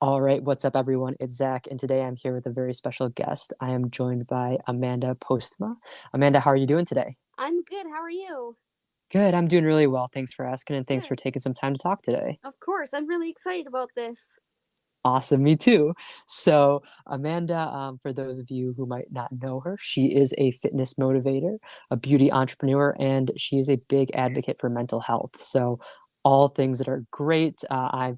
All right, what's up, everyone? It's Zach, and today I'm here with a very special guest. I am joined by Amanda Postma. Amanda, how are you doing today? I'm good. How are you? Good, I'm doing really well. Thanks for asking, and thanks for Good. taking some time to talk today. Of course. I'm really excited about this. Awesome, me too. So, Amanda, for those of you who might not know her, she is a fitness motivator, a beauty entrepreneur, and she is a big advocate for mental health. So, all things that are great. As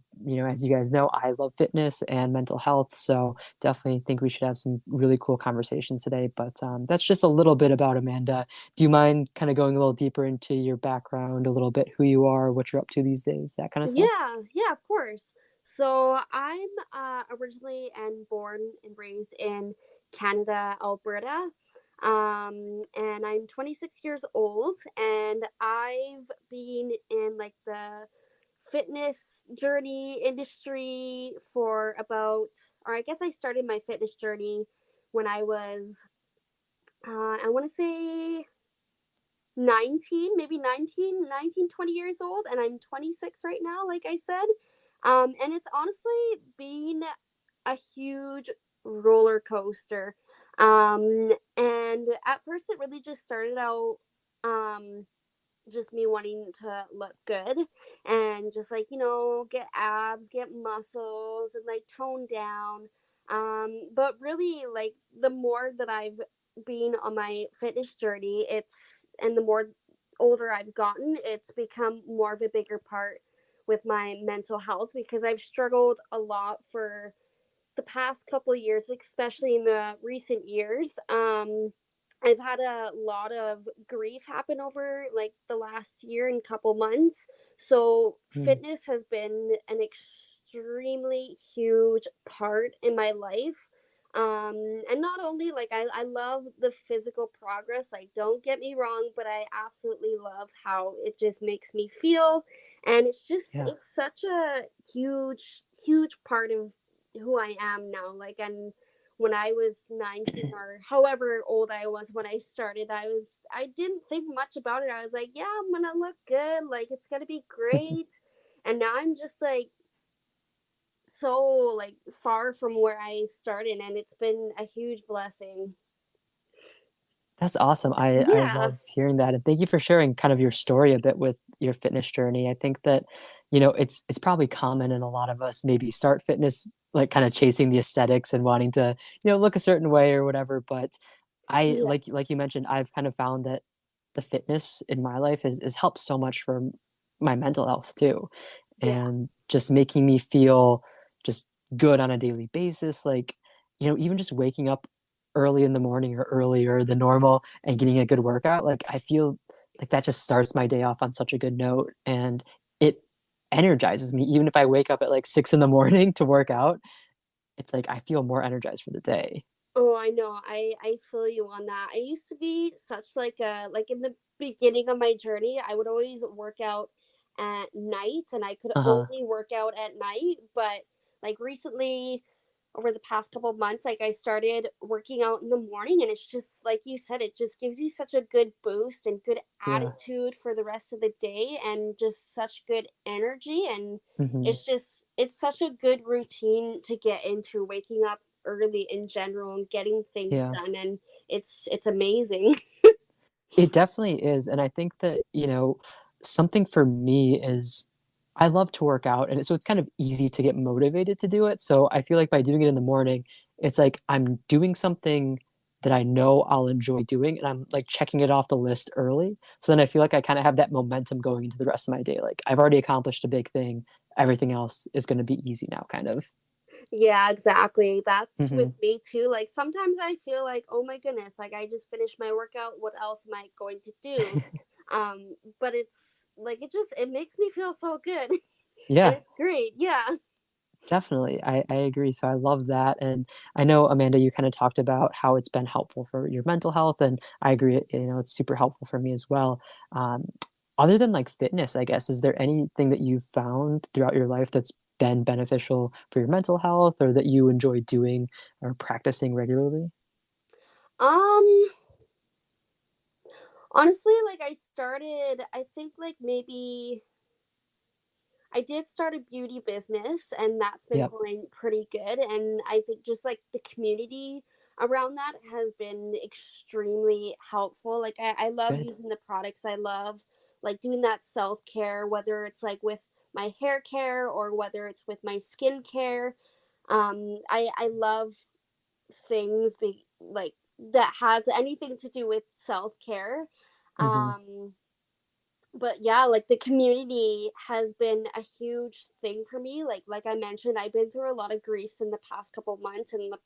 you guys know, I love fitness and mental health. So, definitely think we should have some really cool conversations today. But that's just a little bit about Amanda. Do you mind kind of going a little deeper into your background, a little bit who you are, what you're up to these days, that kind of stuff? Yeah, of course. So I'm originally and born and raised in Canada, Alberta. And I'm 26 years old, and I've been in like the fitness journey industry for about, or I guess I started my fitness journey when I was, I want to say 19, maybe 20 years old, and I'm 26 right now, like I said. And it's honestly been a huge roller coaster. And at first it really just started out um just me wanting to look good and just like, get abs, get muscles and like tone down. But really like the more that I've been on my fitness journey, and the more older I've gotten, it's become more of a bigger part with my mental health because I've struggled a lot for the past couple of years, especially in the recent years. I've had a lot of grief happen over like the last year and couple months. So Mm, fitness has been an extremely huge part in my life. And not only like I love the physical progress, like don't get me wrong, but I absolutely love how it just makes me feel. And yeah. it's such a huge part of who I am now. Like, and when I was 19 or however old I was when I started, I didn't think much about it. I was like, yeah, I'm gonna look good. Like, it's gonna be great. And now I'm just like so like far from where I started, and it's been a huge blessing. That's awesome. I Yeah. love hearing that, and thank you for sharing kind of your story a bit with your fitness journey. I think that, it's probably common in a lot of us maybe start fitness like kind of chasing the aesthetics and wanting to, look a certain way or whatever. But I Yeah. like you mentioned, I've kind of found that the fitness in my life has helped so much for my mental health too, Yeah. and just making me feel just good on a daily basis. Like, even just waking up early in the morning or earlier than normal and getting a good workout, like I feel like that just starts my day off on such a good note, and it energizes me. Even if I wake up at like 6 in the morning to work out, it's like I feel more energized for the day. Oh, I know. I feel you on that. I used to be such like a like in the beginning of my journey, I would always work out at night and I could Uh-huh. only work out at night, but like recently over the past couple of months, like I started working out in the morning and it's just like you said, it just gives you such a good boost and good Yeah. attitude for the rest of the day and just such good energy, and Hmm. it's such a good routine to get into, waking up early in general and getting things Yeah. done, and it's amazing. It definitely is, and I think that, something for me is I love to work out, and so it's kind of easy to get motivated to do it. So I feel like by doing it in the morning, it's like I'm doing something that I know I'll enjoy doing, and I'm like checking it off the list early. So then I feel like I kind of have that momentum going into the rest of my day. Like I've already accomplished a big thing. Everything else is going to be easy now, kind of. Yeah, exactly. That's with Hmm. me too. Like sometimes I feel like, oh my goodness, like I just finished my workout. What else am I going to do? But it's like it makes me feel so good. And Yeah. it's great. Yeah. Definitely. I agree. So I love that. And I know, Amanda, you kind of talked about how it's been helpful for your mental health. And I agree, it's super helpful for me as well. Um, Other than like fitness, I guess, is there anything that you've found throughout your life that's been beneficial for your mental health or that you enjoy doing or practicing regularly? Um Honestly, like I started, I think like maybe I did start a beauty business, and that's been Yep. going pretty good. And I think just like the community around that has been extremely helpful. Like I love Good. using the products. I love like doing that self-care, whether it's like with my hair care or whether it's with my skin care. I love things like that has anything to do with self-care. Hmm. Um but yeah, like the community has been a huge thing for me. Like I mentioned, I've been through a lot of grief in the past couple months and the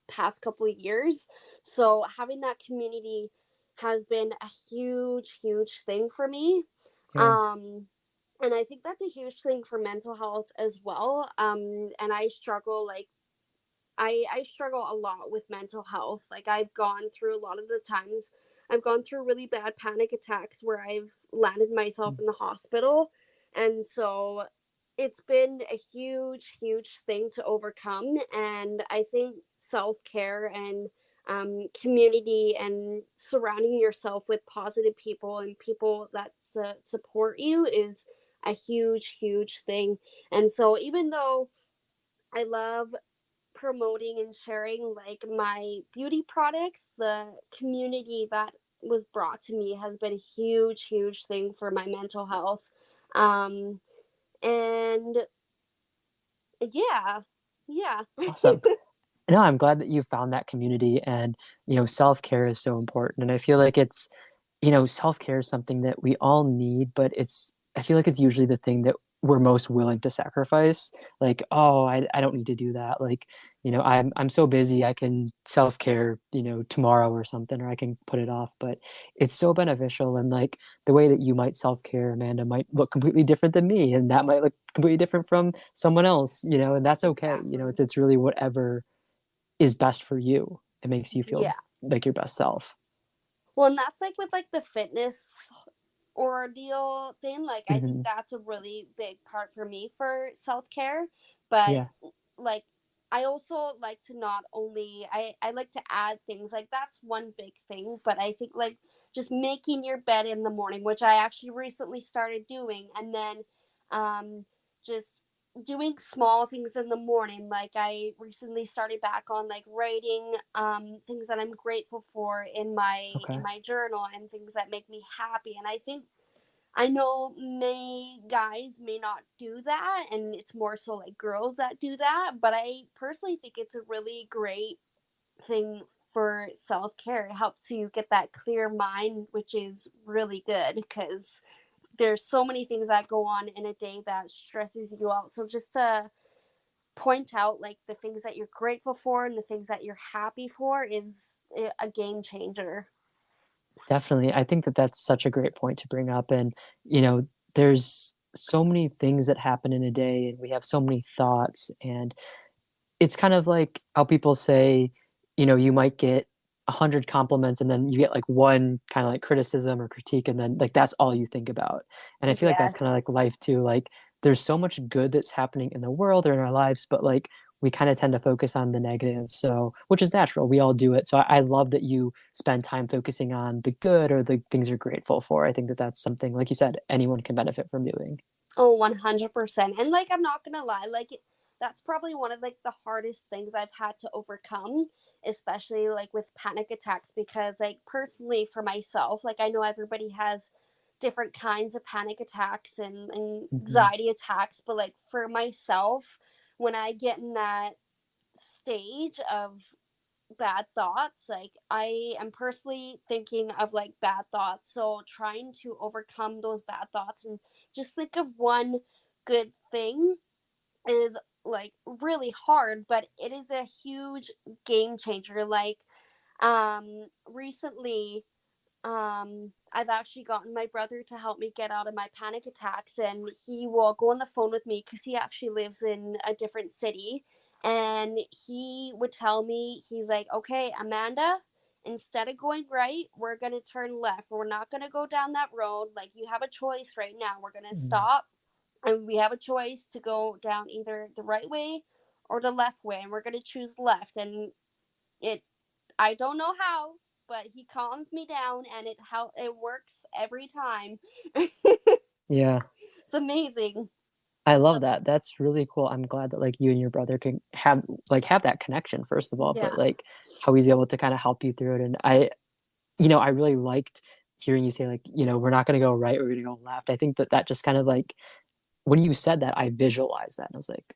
past couple of years. So having that community has been a huge thing for me. Yeah. Um and I think that's a huge thing for mental health as well. And I struggle like I struggle a lot with mental health. Like I've gone through a lot of the times I've gone through really bad panic attacks where I've landed myself in the hospital. And so it's been a huge thing to overcome. And I think self-care and community and surrounding yourself with positive people and people that support you is a huge thing. And so even though I love promoting and sharing like my beauty products, the community that was brought to me has been a huge thing for my mental health. Um, and yeah, yeah. Awesome. No, I'm glad that you found that community, and self-care is so important. And I feel like self-care is something that we all need, but I feel like it's usually the thing that we're most willing to sacrifice. Like, oh, I don't need to do that. Like, I'm so busy, I can self-care, tomorrow or something, or I can put it off. But it's so beneficial. And like the way that you might self-care, Amanda, might look completely different than me, and that might look completely different from someone else, and that's okay. Exactly. It's really whatever is best for you. It makes you feel Yeah. like your best self. Well, and that's like with like the fitness ordeal thing. Like I think Hmm. that's a really big part for me for self-care. But Yeah. like I also like to not only I like to add things like that's one big thing, but I think like just making your bed in the morning, which I actually recently started doing, and then just doing small things in the morning. Like I recently started back on like writing things that I'm grateful for in Okay. my journal and things that make me happy. And I think I know may guys may not do that, and it's more so like girls that do that, but I personally think it's a really great thing for self-care. It helps you get that clear mind, which is really good because there's so many things that go on in a day that stresses you out. So just to point out like the things that you're grateful for and the things that you're happy for is a game changer. Definitely. I think that that's such a great point to bring up. And, there's so many things that happen in a day, and we have so many thoughts. And it's kind of like how people say, you might get 100 compliments, and then you get like one kind of like criticism or critique, and then like that's all you think about. And I feel like that's Yes. kind of like life too. Like there's so much good that's happening in the world or in our lives, but like we kind of tend to focus on the negative. So, which is natural. We all do it. So I love that you spend time focusing on the good or the things you're grateful for. I think that that's something, like you said, anyone can benefit from doing. Oh, 100%. And like I'm not going to lie, that's probably one of like the hardest things I've had to overcome, especially like with panic attacks because like personally for myself, like I know everybody has different kinds of panic attacks and Hmm. anxiety attacks, but like for myself, when I get in that stage of bad thoughts, like I am personally thinking of like bad thoughts, so trying to overcome those bad thoughts and just think of one good thing is like really hard, but it is a huge game changer. Like recently I've actually gotten my brother to help me get out of my panic attacks, and he will go on the phone with me because he actually lives in a different city. And he would tell me, he's like, okay, Amanda, instead of going right, we're going to turn left. We're not going to go down that road. Like, you have a choice right now. We're going to stop, and we have a choice to go down either the right way or the left way, and we're going to choose left. And it I don't know how, but he calms me down and it works every time. It's Yeah. amazing. I love So, that. That's really cool. I'm glad that like you and your brother can have that connection first of all, but yeah. like how he's able to kind of help you through it. And I really liked hearing you say like, we're not going to go right, we're going to go left. I think that that just kind of like when you said that, I visualized that and I was like,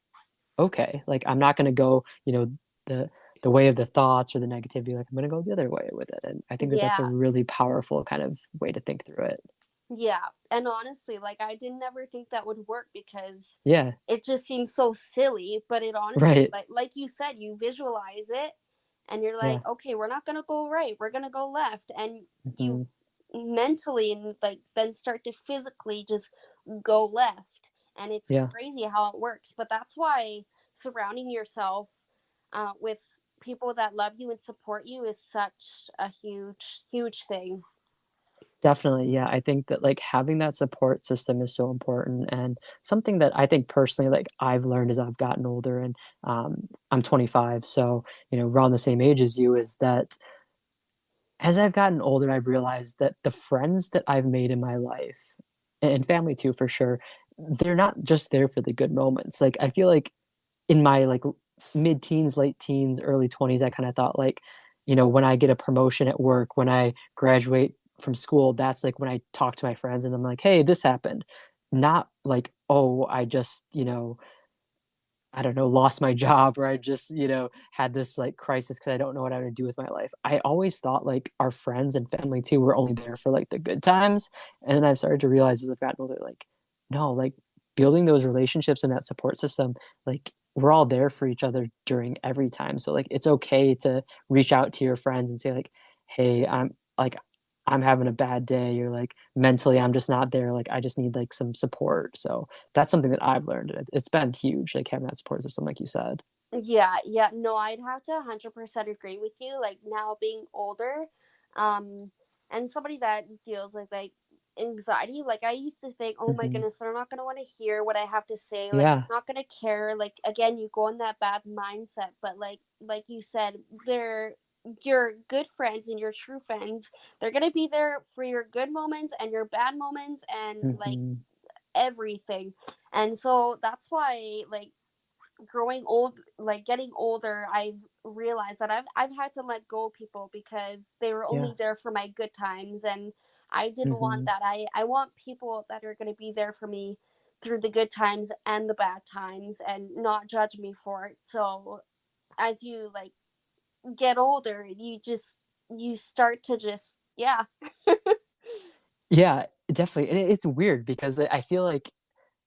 okay, like I'm not going to go, the the way of the thoughts or the negativity. Like I'm going to go the other way with it. And I think that that's a Yeah. really powerful kind of way to think through it. Yeah. And honestly, like I didn't ever think that would work because Yeah, it just seems so silly, but it honestly, right. like you said, you visualize it and you're like, Yeah. okay, we're not going to go right, we're going to go left, and you Hmm. mentally and like then start to physically just go left, and it's Yeah. crazy how it works. But that's why surrounding yourself with people that love you and support you is such a huge thing. Definitely. Yeah. I think that like having that support system is so important and something that I think personally like I've learned as I've gotten older and I'm 25, so around the same age as you is that as I've gotten older, I've realized that the friends that I've made in my life and family too for sure, they're not just there for the good moments. Like I feel like in my like mid-teens, late teens, early 20s, I kind of thought like, when I get a promotion at work, when I graduate from school, that's like when I talk to my friends and I'm like, hey, this happened. Not like, oh, I just, I don't know, lost my job or I just, had this like crisis because I don't know what I'm gonna do with my life. I always thought like our friends and family too were only there for like the good times. And then I've started to realize as I've gotten older, like, no, like building those relationships and that support system, like we're all there for each other during every time. So like it's okay to reach out to your friends and say, like, hey, I'm having a bad day, or like mentally I'm just not there. Like I just need like some support. So that's something that I've learned. It's been huge, like having that support system, like you said. Yeah, yeah, no, I'd have to 100% agree with you. Like now being older, um, and somebody that deals with like anxiety, like I used to think, oh my Hmm. goodness, they're not gonna want to hear what I have to say. Like Yeah. they're not gonna care. Like again, you go in that bad mindset. But like you said, they're your good friends and your true friends. They're gonna be there for your good moments and your bad moments and like Hmm. everything. And so that's why like growing old, like getting older, I've realized that I've had to let go of people because they were Yeah. only there for my good times, and I didn't want Hmm. that. I want people that are going to be there for me through the good times and the bad times and not judge me for it. So as you like get older, you start to just yeah. Yeah, definitely. And it's weird because I feel like,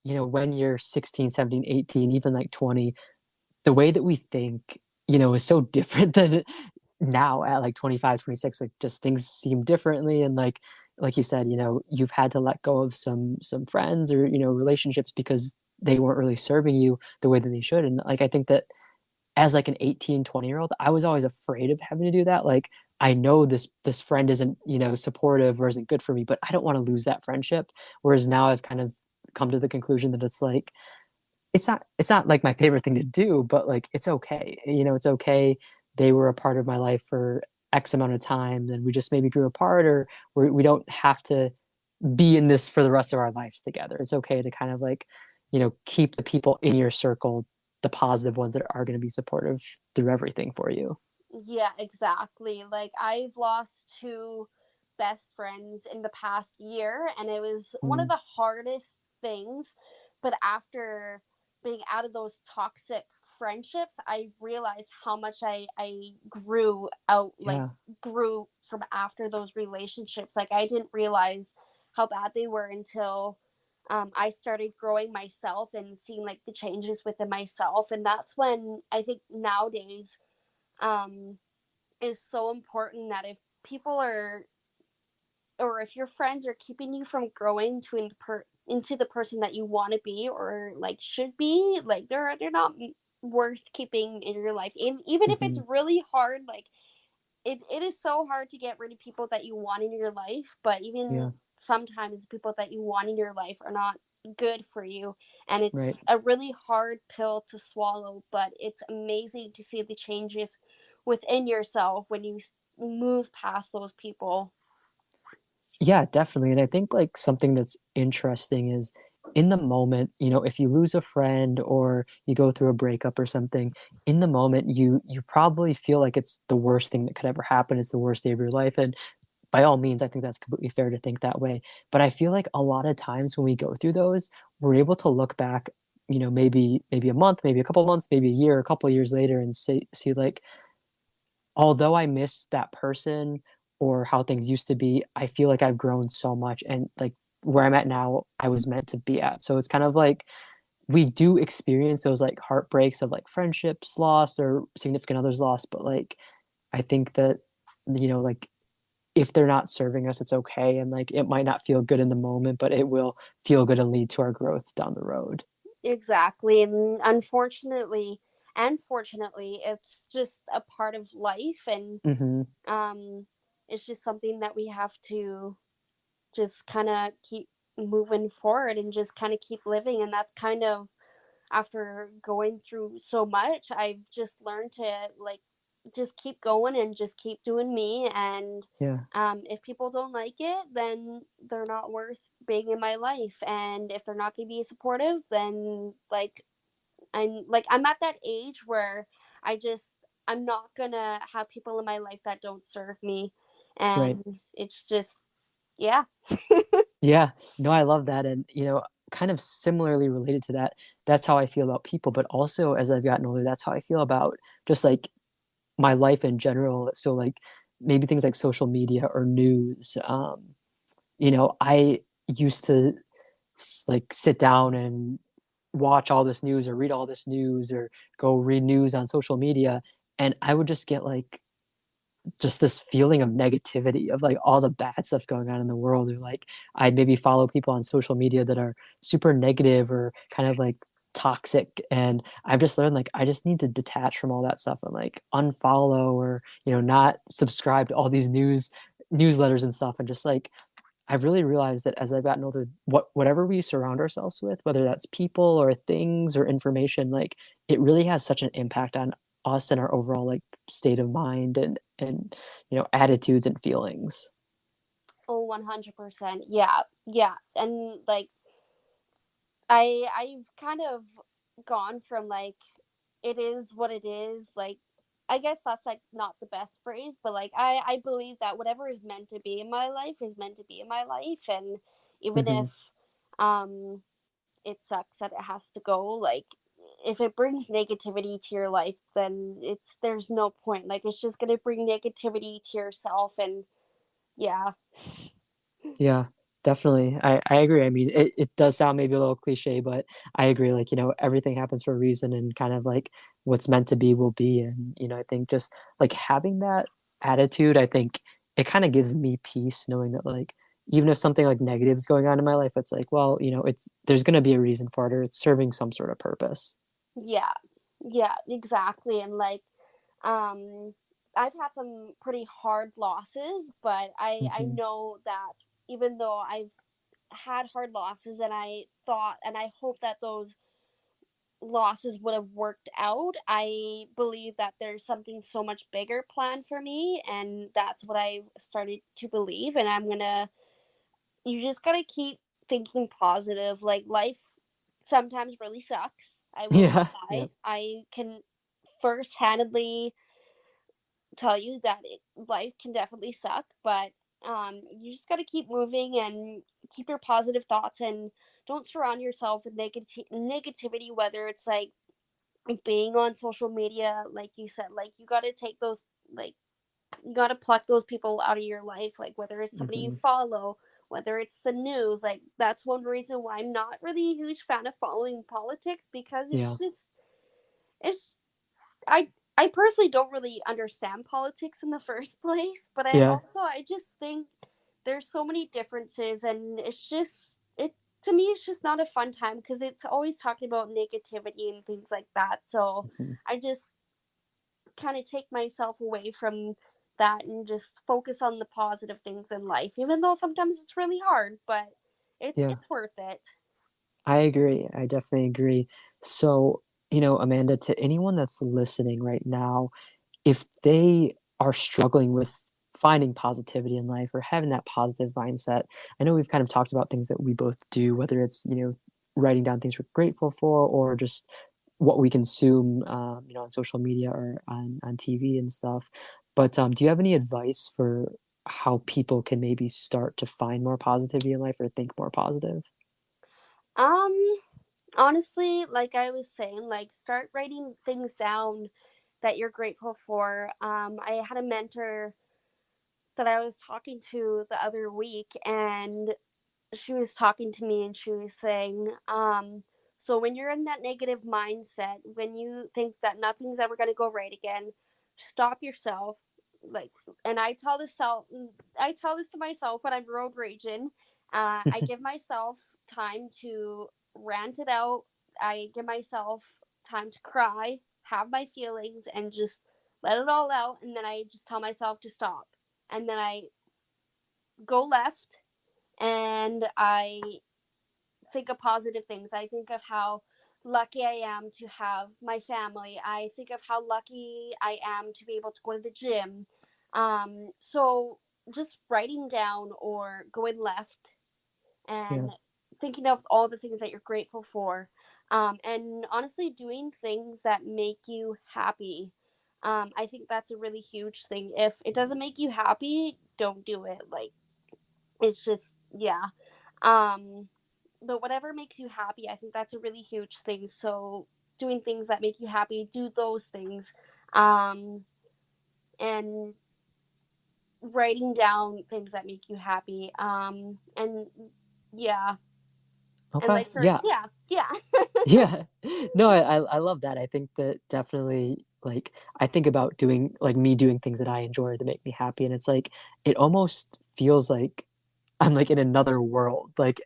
when you're 16, 17, 18, even like 20, the way that we think, is so different than now at like 25, 26. Like just things seem differently. And like you said, you've had to let go of some friends or, relationships because they weren't really serving you the way that they should. And like I think that as like an 18, 20-year-old, I was always afraid of having to do that. Like I know this friend isn't, supportive or isn't good for me, but I don't want to lose that friendship. Whereas now I've kind of come to the conclusion that it's like it's not like my favorite thing to do, but like it's okay. It's okay. They were a part of my life for X amount of time, and we just maybe grew apart, or we don't have to be in this for the rest of our lives together. It's okay to kind of like, keep the people in your circle, the positive ones that are going to be supportive through everything for you. Yeah, exactly. Like I've lost two best friends in the past year, and it was one of Mm, the hardest things. But after being out of those toxic friendships, I realized how much I grew out, like yeah. grew from after those relationships. Like I didn't realize how bad they were until I started growing myself and seeing like the changes within myself. And that's when I think nowadays um is so important, that if people are, or if your friends are keeping you from growing to into the person that you want to be or like should be, like they're not worth keeping in your life. And even if it's Hmm. really hard, like it is so hard to get rid of people that you want in your life, but even Yeah. sometimes people that you want in your life are not good for you, and it's Right. a really hard pill to swallow, but it's amazing to see the changes within yourself when you move past those people. Yeah, definitely. And I think like something that's interesting is in the moment, if you lose a friend or you go through a breakup or something, in the moment you probably feel like it's the worst thing that could ever happen. It's the worst day of your life. And by all means, I think that's completely fair to think that way. But I feel like a lot of times when we go through those, we're able to look back, maybe a month, maybe a couple months, maybe a year, a couple of years later, and see like, although I miss that person or how things used to be, I feel like I've grown so much, and like where I'm at now, I was meant to be at. So it's kind of like we do experience those like heartbreaks of like friendships lost or significant others lost, but like I think that like if they're not serving us, it's okay. And like it might not feel good in the moment, but it will feel good and lead to our growth down the road. Exactly. And unfortunately and fortunately, it's just a part of life, and Hmm. um it's just something that we have to just kind of keep moving forward and just kind of keep living. And that's kind of, after going through so much, I've just learned to like just keep going and just keep doing me. And Yeah. if people don't like it, then they're not worth being in my life. And if they're not going to be supportive, then I'm at that age where I just I'm not gonna have people in my life that don't serve me. Right. And it's just, yeah. Yeah. No, I love that. And, kind of similarly related to that, that's how I feel about people. But also, as I've gotten older, that's how I feel about just like my life in general. So, like, maybe things like social media or news. I used to like sit down and watch all this news or read all this news or go read news on social media. And I would just get like just this feeling of negativity of like all the bad stuff going on in the world, or like I'd maybe follow people on social media that are super negative or kind of like toxic, and I've just learned like I just need to detach from all that stuff and like unfollow or not subscribe to all these newsletters and stuff, and just like I've really realized that as I've gotten older, whatever we surround ourselves with, whether that's people or things or information, like it really has such an impact on us and our overall like state of mind and attitudes and feelings. Oh, 100%. Yeah. Yeah. And like I've kind of gone from like it is what it is. Like, I guess that's like not the best phrase, but like I believe that whatever is meant to be in my life is meant to be in my life. And even Hmm. if um it sucks that it has to go, like if it brings negativity to your life, then there's no point. Like it's just going to bring negativity to yourself. And yeah. Yeah, definitely. I agree. I mean, it does sound maybe a little cliche, but I agree. Like, everything happens for a reason, and kind of like what's meant to be will be. And, I think just like having that attitude, I think it kind of gives me peace knowing that like even if something like negative is going on in my life, it's like, well, there's gonna be a reason for it, or it's serving some sort of purpose. Yeah. Yeah, exactly. And like um I've had some pretty hard losses, but I Hmm. know that even though I've had hard losses, and I thought and I hope that those losses would have worked out, I believe that there's something so much bigger planned for me. And that's what I started to believe. And you just gotta keep thinking positive. Like, life sometimes really sucks. I will not Yeah. lie. I can first-handedly tell you that life can definitely suck, but you just got to keep moving and keep your positive thoughts, and don't surround yourself with negativity, whether it's like being on social media. Like you said, like you got to take those, like you got to pluck those people out of your life, like whether it's somebody you Hmm. follow, whether it's the news. Like that's one reason why I'm not really a huge fan of following politics, because Yeah. it's I personally don't really understand politics in the first place, but Yeah. I just think there's so many differences, and it to me it's just not a fun time, because it's always talking about negativity and things like that. So Hmm. I just kind of take myself away from that and just focus on the positive things in life, even though sometimes it's really hard, but Yeah. it's worth it. I agree. I definitely agree. So, Amanda, to anyone that's listening right now, if they are struggling with finding positivity in life or having that positive mindset, I know we've kind of talked about things that we both do, whether it's, writing down things we're grateful for, or just what we consume, on social media or on TV and stuff. But do you have any advice for how people can maybe start to find more positivity in life or think more positive? Um, Honestly, like I was saying, like start writing things down that you're grateful for. I had a mentor that I was talking to the other week, and she was talking to me and she was saying, so when you're in that negative mindset, when you think that nothing's ever going to go right again, stop yourself. Like, and I tell this to myself when I'm road raging. I give myself time to rant it out. I give myself time to cry, have my feelings, and just let it all out. And then I just tell myself to stop. And then I go left and I think of positive things. I think of how lucky I am to have my family. I think of how lucky I am to be able to go to the gym. So just writing down or going left Yeah. and thinking of all the things that you're grateful for. And honestly, doing things that make you happy. I think that's a really huge thing. If it doesn't make you happy, don't do it. Like, it's just, yeah. Um, but whatever makes you happy, I think that's a really huge thing. So doing things that make you happy, do those things. Um, and writing down things that make you happy. And yeah. And Okay. like for Yeah. yeah, yeah. Yeah. No, I love that. I think that definitely, like, I think about doing, like, me doing things that I enjoy that make me happy, and it's like it almost feels like I'm like in another world. Like,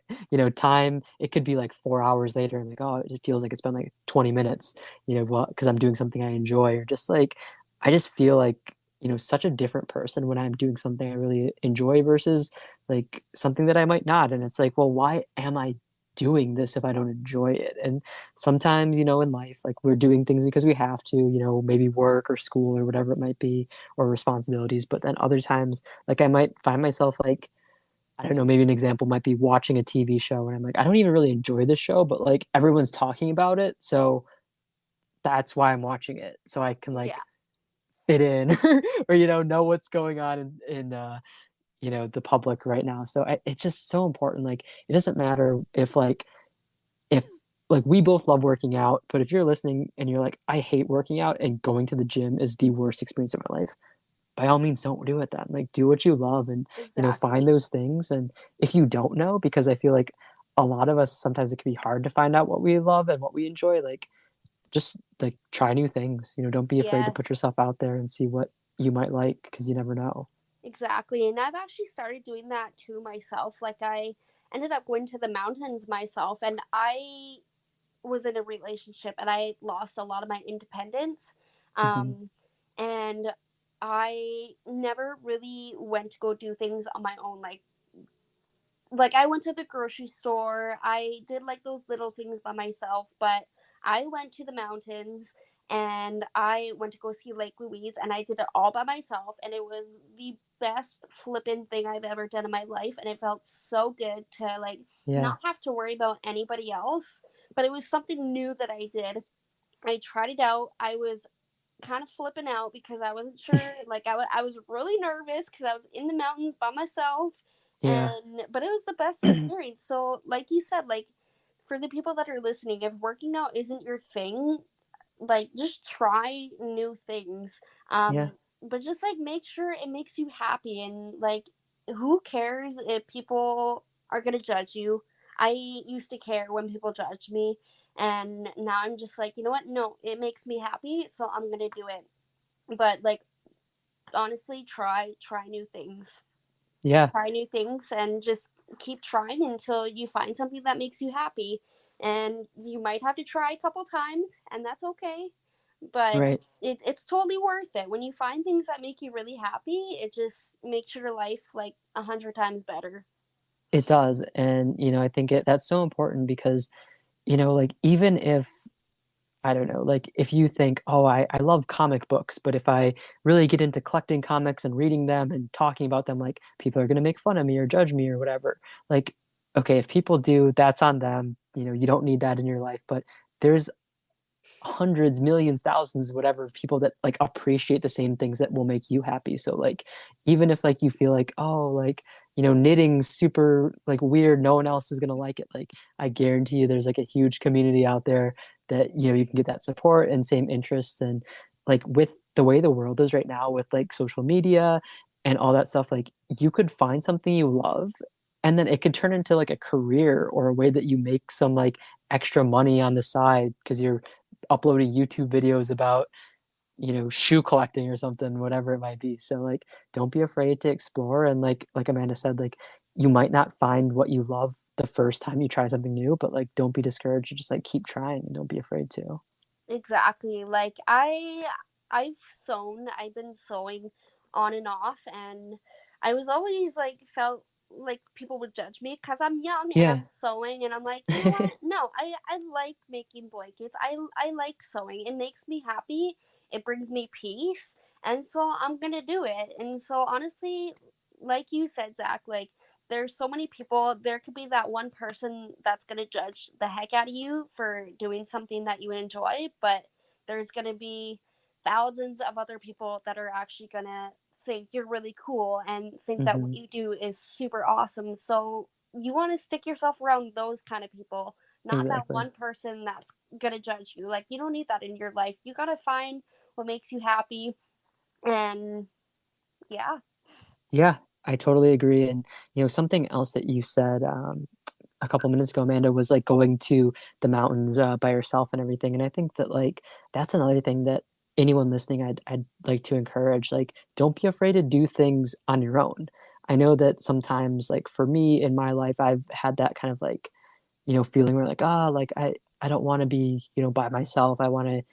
time, it could be like 4 hours later. I'm like, oh, it feels like it's been like 20 minutes, well, because I'm doing something I enjoy, or just like, I just feel like, such a different person when I'm doing something I really enjoy versus like something that I might not. And it's like, well, why am I doing this if I don't enjoy it? And sometimes, in life, like we're doing things because we have to, maybe work or school or whatever it might be, or responsibilities. But then other times, like I might find myself like, I don't know, maybe an example might be watching a TV show and I'm like, I don't even really enjoy this show, but like everyone's talking about it. So that's why I'm watching it. So I can Yeah. like fit in or, know what's going on in the public right now. So it's just so important. Like, it doesn't matter if like we both love working out, but if you're listening and you're like, I hate working out and going to the gym is the worst experience of my life, by all means don't do it then. Like, do what you love and find Exactly. those things. And if you don't know, because I feel like a lot of us, sometimes it can be hard to find out what we love and what we enjoy, like just like try new things. Don't be afraid to put Yes. yourself out there and see what you might like, because you never know. Exactly. And I've actually started doing that too myself. Like I ended up going to the mountains myself and I was in a relationship and I lost a lot of my independence. Hmm. Um, and I never really went to go do things on my own. Like I went to the grocery store. I did like those little things by myself, but I went to the mountains and I went to go see Lake Louise and I did it all by myself and it was the best flippin' thing I've ever done in my life and it felt so good to like Yeah. not have to worry about anybody else, but it was something new that I did. I tried it out. I was kind of flipping out because I wasn't sure. Like I was really nervous because I was in the mountains by myself, Yeah. and but it was the best experience. So, like you said, like for the people that are listening, if working out isn't your thing, like just try new things. Yeah. But just like make sure it makes you happy and like who cares if people are gonna judge you. I used to care when people judged me and now I'm just like, you know what? No, it makes me happy, so I'm gonna do it. But like honestly, try new things. Yeah. Try new things and just keep trying until you find something that makes you happy. And you might have to try a couple times, and that's okay. But Right. it's totally worth it. When you find things that make you really happy, it just makes your life like 100 times better. It does. And, I think that's so important because, like, even if I don't know, like if you think, oh, I love comic books, but if I really get into collecting comics and reading them and talking about them, like people are going to make fun of me or judge me or whatever. Like, okay, if people do, that's on them. you don't need that in your life, but there's hundreds, millions, thousands, whatever people that like appreciate the same things that will make you happy. So like even if like you feel like, oh, like, knitting's super like weird, no one else is gonna like it. Like I guarantee you there's like a huge community out there that, you can get that support and same interests. And like with the way the world is right now with like social media and all that stuff, like you could find something you love and then it could turn into like a career or a way that you make some like extra money on the side because you're uploading YouTube videos about, shoe collecting or something, whatever it might be. So like don't be afraid to explore and like Amanda said, like you might not find what you love the first time you try something new, but like don't be discouraged. You just like keep trying and don't be afraid to. Exactly. Like I've been sewing on and off, and I was always like felt like people would judge me cuz I'm young and Yeah. I'm sewing, and I'm like, "You know what? No, I like making blankets. I like sewing. It makes me happy. It brings me peace, and so I'm going to do it." And so honestly, like you said, Zach, like there's so many people. There could be that one person that's going to judge the heck out of you for doing something that you enjoy, but there's going to be thousands of other people that are actually going to think you're really cool and think that what Hmm. you do is super awesome. So you want to stick yourself around those kind of people, not that Exactly. one person that's going to judge you. Like, you don't need that in your life. You got to find what makes you happy. And yeah, Yeah, I totally agree. And something else that you said a couple minutes ago, Amanda, was like going to the mountains by yourself and everything. And I think that like that's another thing that anyone listening, I'd like to encourage. Like, don't be afraid to do things on your own. I know that sometimes, like for me in my life, I've had that kind of like feeling where like, ah, like I don't want to be, by myself. I want to,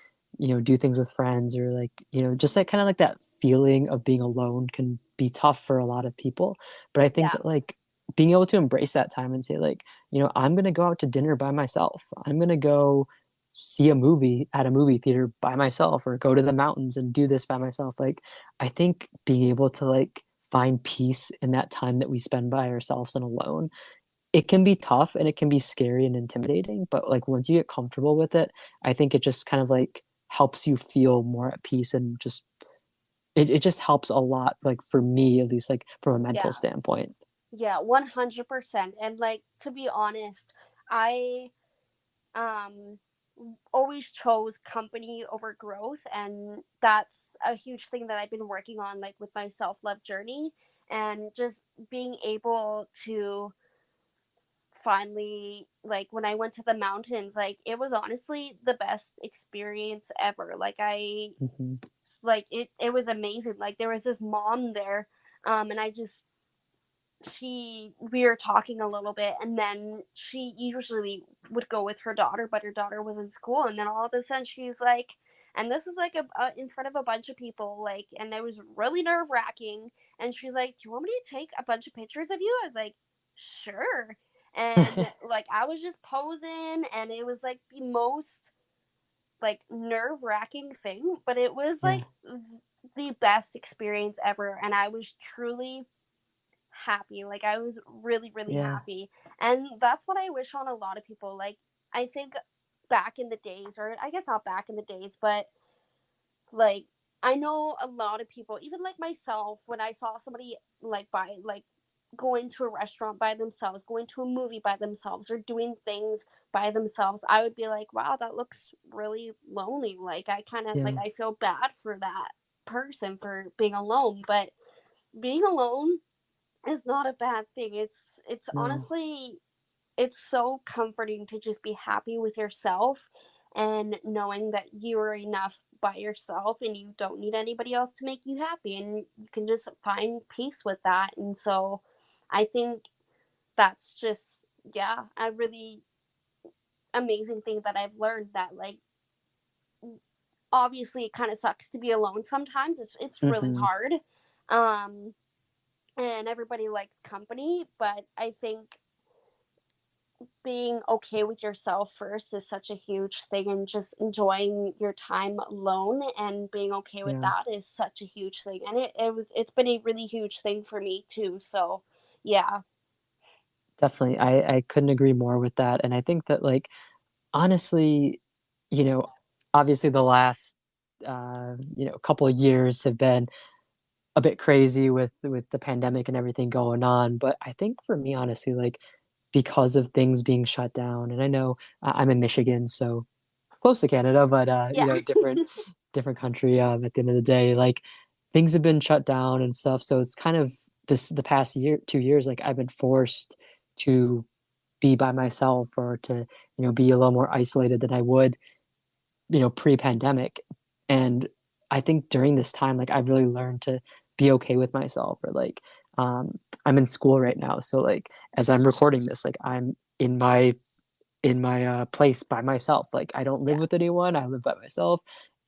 do things with friends or like, just like kind of like that feeling of being alone can be tough for a lot of people. But I think yeah, that like being able to embrace that time and say like, I'm gonna go out to dinner by myself. I'm gonna go see a movie at a movie theater by myself or go to the mountains and do this by myself. Like I think being able to like find peace in that time that we spend by ourselves and alone, it can be tough and it can be scary and intimidating, but like once you get comfortable with it, I think it just kind of like helps you feel more at peace and just it just helps a lot, like for me at least, like from a mental yeah. standpoint. Yeah, 100%. And like, to be honest, I um always chose company over growth, and that's a huge thing that I've been working on, like with my self-love journey, and just being able to finally, like when I went to the mountains, like it was honestly the best experience ever. Like I Hmm. like it was amazing. Like there was this mom there, and I just she we were talking a little bit, and then she usually would go with her daughter, but her daughter was in school, and then all of a sudden she's like, and this is like in front of a bunch of people, like, and it was really nerve-wracking, and she's like, do you want me to take a bunch of pictures of you? I was like, sure. And like I was just posing, and it was like the most like nerve-wracking thing, but it was Yeah. like the best experience ever, and I was truly happy. Like I was really, really Yeah. happy. And that's what I wish on a lot of people. Like I think back in the days, or I guess not back in the days, but like I know a lot of people, even like myself, when I saw somebody like by like going to a restaurant by themselves, going to a movie by themselves, or doing things by themselves, I would be like, wow, that looks really lonely. Like I kind of like Yeah. I feel bad for that person for being alone, but being alone is not a bad thing. It's No. honestly it's so comforting to just be happy with yourself and knowing that you are enough by yourself and you don't need anybody else to make you happy, and you can just find peace with that. And so I think that's just, yeah, a really amazing thing that I've learned, that like obviously it kind of sucks to be alone sometimes. It's really Hmm. hard. Um and everybody likes company, but I think being okay with yourself first is such a huge thing, and just enjoying your time alone and being okay with Yeah. that is such a huge thing, and it's been a really huge thing for me too. So yeah. Definitely. I couldn't agree more with that. And I think that like honestly, you know, obviously the last couple of years have been a bit crazy with the pandemic and everything going on. But I think for me, honestly, like because of things being shut down, and I know I'm in Michigan, so close to Canada, but Yeah. different country. At the end of the day, like things have been shut down and stuff. So it's kind of the past year, 2 years, like I've been forced to be by myself or to be a little more isolated than I would pre-pandemic. And I think during this time, like I've really learned to be okay with myself, or like I'm in school right now, so like as I'm recording this, like I'm in my place by myself. Like I don't live Yeah. with anyone, I live by myself.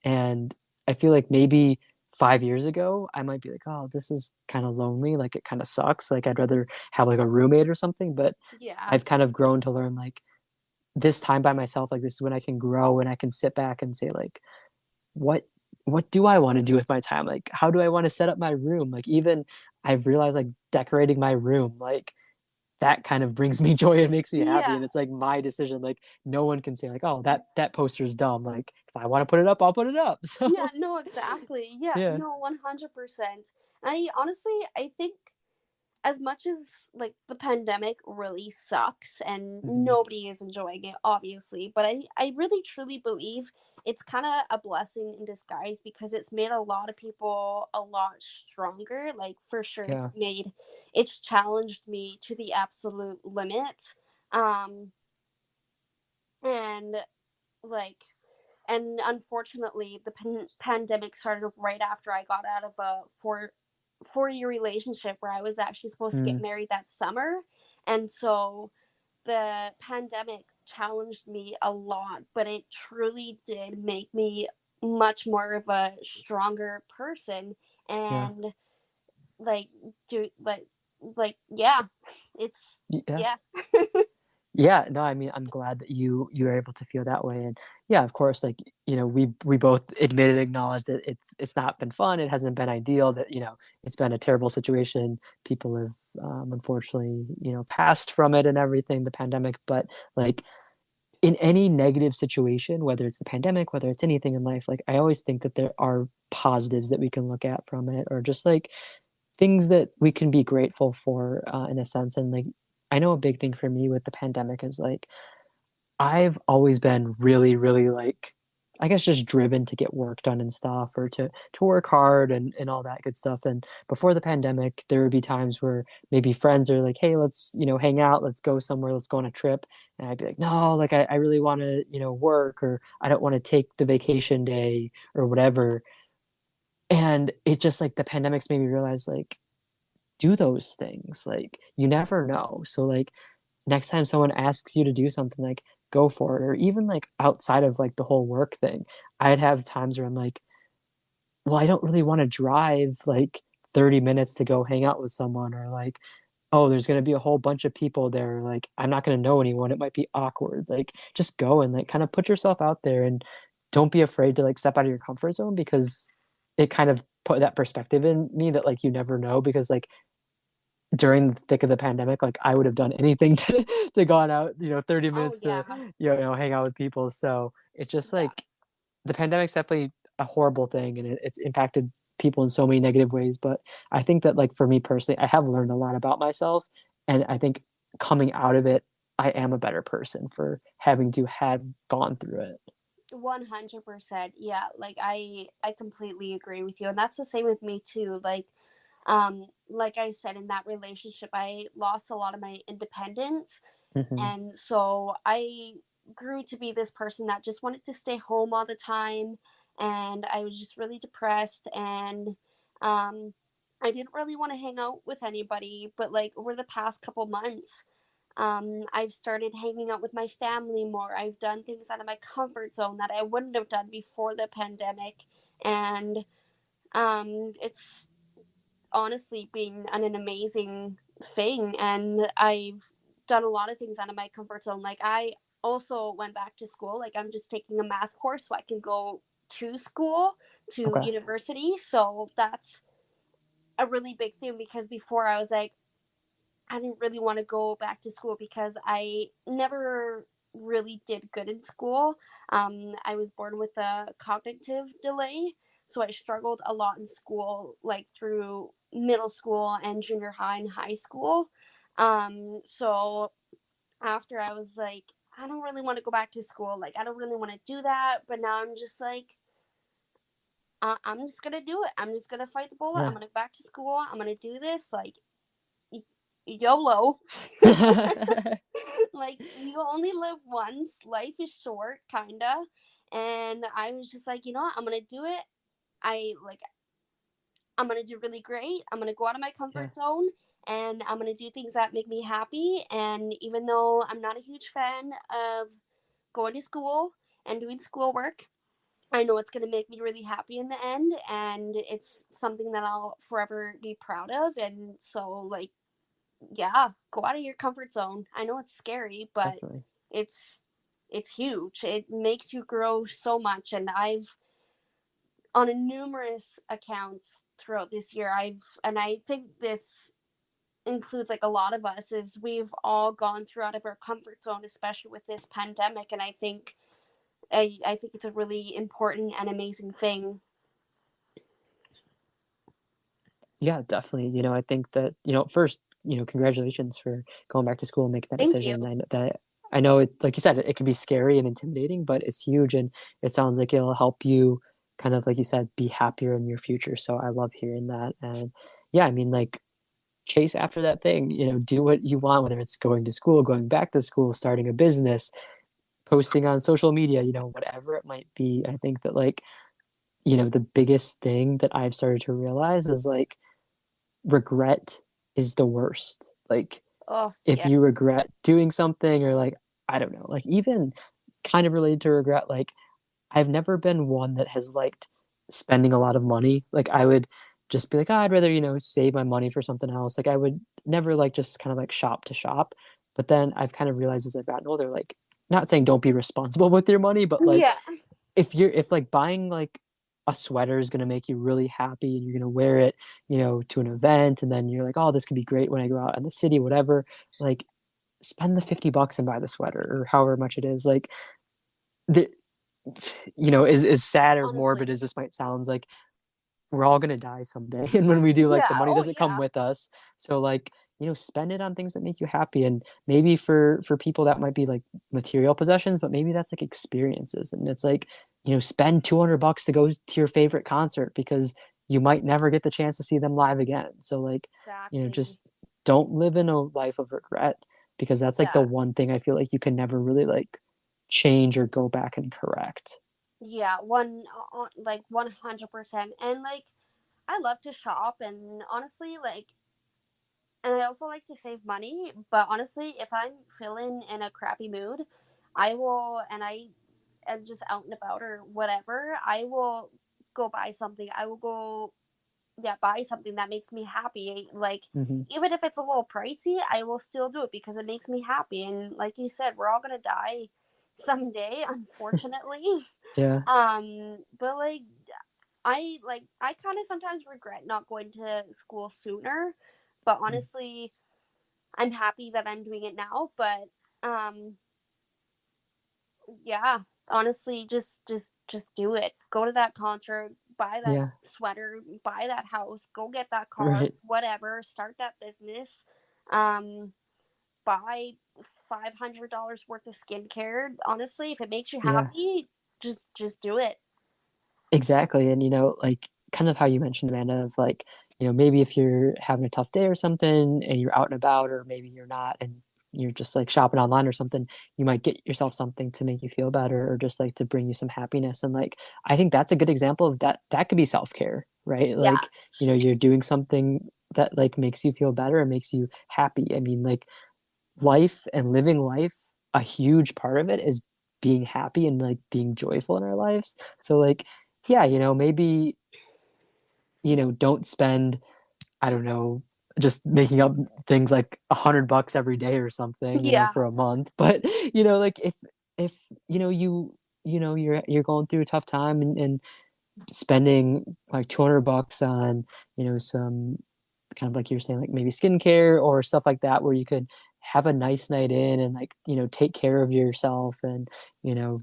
And I feel like maybe 5 years ago I might be like, oh, this is kind of lonely, like it kind of sucks, like I'd rather have like a roommate or something. But Yeah. I've kind of grown to learn like this time by myself, like this is when I can grow and I can sit back and say like, what what do I want to do with my time? Like how do I want to set up my room? Like even I've realized like decorating my room, like that kind of brings me joy and makes me happy, Yeah. and it's like my decision. Like no one can say like, oh, that poster's dumb. Like if I want to put it up, I'll put it up. So Yeah, no, exactly. Yeah, yeah. no, 100%. I honestly, I think as much as like the pandemic really sucks and Hmm. nobody is enjoying it, obviously, but I really truly believe it's kind of a blessing in disguise because it's made a lot of people a lot stronger. Like for sure, Yeah. it's challenged me to the absolute limit. Um, and like and unfortunately the pandemic started right after I got out of a 4 year relationship where I was actually supposed to get Mm, married that summer. And so the pandemic challenged me a lot, but it truly did make me much more of a stronger person. yeah. And like do yeah, it's Yeah. yeah. Yeah, no, I mean, I'm glad that you were able to feel that way. And yeah, of course, like, we both admitted, acknowledged that it's not been fun, it hasn't been ideal, that, it's been a terrible situation. People have unfortunately, passed from it and everything, the pandemic. But like in any negative situation, whether it's the pandemic, whether it's anything in life, like I always think that there are positives that we can look at from it, or just like things that we can be grateful for, in a sense. And like I know a big thing for me with the pandemic is like I've always been really, really like I guess just driven to get work done and stuff, or to work hard and all that good stuff. And before the pandemic, there would be times where maybe friends are like, "Hey, let's hang out, let's go somewhere, let's go on a trip," and I'd be like, "No, like I really want to work, or I don't want to take the vacation day or whatever." And it just like the pandemic's made me realize like do those things. Like you never know. So like next time someone asks you to do something, like go for it. Or even like outside of like the whole work thing, I'd have times where I'm like, well, I don't really want to drive like 30 minutes to go hang out with someone, or like, oh, there's going to be a whole bunch of people there. Like, I'm not going to know anyone. It might be awkward. Like, just go and like kind of put yourself out there, and don't be afraid to like step out of your comfort zone, because it kind of put that perspective in me that like you never know. Because like during the thick of the pandemic, like I would have done anything to go on out, 30 Oh minutes yeah. to, hang out with people. So it just Yeah. like the pandemic's definitely a horrible thing, and it's impacted people in so many negative ways. But I think that like for me personally, I have learned a lot about myself. And I think coming out of it, I am a better person for having to have gone through it. 100%. Yeah, like I completely agree with you. And that's the same with me too. Like I said, in that relationship I lost a lot of my independence, Hmm. and so I grew to be this person that just wanted to stay home all the time, and I was just really depressed, and um I didn't really want to hang out with anybody. But like over the past couple months, I've started hanging out with my family more. I've done things out of my comfort zone that I wouldn't have done before the pandemic. And it's honestly been an amazing thing. And I've done a lot of things out of my comfort zone. Like, I also went back to school. Like, I'm just taking a math course so I can go to school, to Okay. university. So that's a really big thing because before I was like, I didn't really want to go back to school because I never really did good in school. I was born with a cognitive delay, so I struggled a lot in school, like through middle school and junior high and high school. So after I was like, I don't really want to go back to school. Like, I don't really want to do that. But now I'm just like, I'm just gonna do it. I'm just gonna fight the bullet. I'm Yeah. gonna go back to school. I'm gonna do this. Like, YOLO. Like, you only live once. Life is short, kinda. And I was just like, you know what? I'm gonna do it. I like. I'm gonna do really great. I'm gonna go out of my Yeah, comfort zone, and I'm gonna do things that make me happy. And even though I'm not a huge fan of going to school and doing schoolwork, I know it's going to make me really happy in the end, and it's something that I'll forever be proud of. And so, like, yeah, go out of your comfort zone. I know it's scary, but definitely. it's it's huge. It makes you grow so much. And I've on a numerous accounts throughout this year, I think this includes like a lot of us, is we've all gone through out of our comfort zone, especially with this pandemic. And I think it's a really important and amazing thing. Yeah, definitely. I think that, first, congratulations for going back to school and making that Thank decision. you. I know it, like you said, it can be scary and intimidating, but it's huge, and it sounds like it'll help you kind of, like you said, be happier in your future. So I love hearing that. And yeah, I mean, like, chase after that thing, do what you want, whether it's going to school, going back to school, starting a business, posting on social media, whatever it might be. I think that, like, the biggest thing that I've started to realize is like regret is the worst. Like, Oh, if you yes. regret doing something, or like, I don't know, like, even kind of related to regret, like, I've never been one that has liked spending a lot of money. Like, I would just be like, oh, I'd rather, save my money for something else. Like, I would never like just kind of like shop to shop. But then I've kind of realized as I've gotten older, like, not saying don't be responsible with your money, but like, Yeah. if like buying like a sweater is gonna make you really happy and you're gonna wear it, to an event, and then you're like, oh, this could be great when I go out in the city, whatever. Like, spend the $50 and buy the sweater or however much it is. Like, the as sad or morbid Honestly. as this might sound, like, we're all gonna die someday. And when we do, like, the Yeah. money Oh, doesn't come yeah. with us. So, like, spend it on things that make you happy. And maybe for people that might be like material possessions, but maybe that's like experiences. And it's like, spend $200 to go to your favorite concert because you might never get the chance to see them live again. So, like, Exactly. just don't live in a life of regret, because that's like the Yeah. one thing I feel like you can never really like change or go back and correct. Yeah. Like 100%. And like, I love to shop, and honestly, like, and I also like to save money. But honestly, if I'm feeling in a crappy mood, and I am just out and about or whatever, I will go buy something. I will go, yeah, buy something that makes me happy. Like, Hmm. even if it's a little pricey, I will still do it because it makes me happy. And like you said, we're all gonna die someday, unfortunately. Yeah. But I kind of sometimes regret not going to school sooner. But Mm. honestly, I'm happy that I'm doing it now. But um, yeah, honestly, just do it. Go to that concert, buy that Yeah. sweater, buy that house, go get that car, Right. whatever, start that business. Um, buy $500 worth of skincare. Honestly, if it makes you Yeah. happy, just do it. Exactly. And, like, kind of how you mentioned, Amanda, of like, maybe if you're having a tough day or something and you're out and about, or maybe you're not, and you're just like shopping online or something, you might get yourself something to make you feel better, or just like to bring you some happiness. And like, I think that's a good example of that. That could be self care, right? Yeah, Like, you're doing something that like makes you feel better and makes you happy. I mean, like, life and living life, a huge part of it is being happy and like being joyful in our lives. So like, yeah, maybe, don't spend, I don't know, just making up things like $100 every day or something, yeah, for a month. But, like, if, you're going through a tough time, and spending like $200 on, some kind of like you were saying, like maybe skincare or stuff like that, where you could have a nice night in and like, take care of yourself and,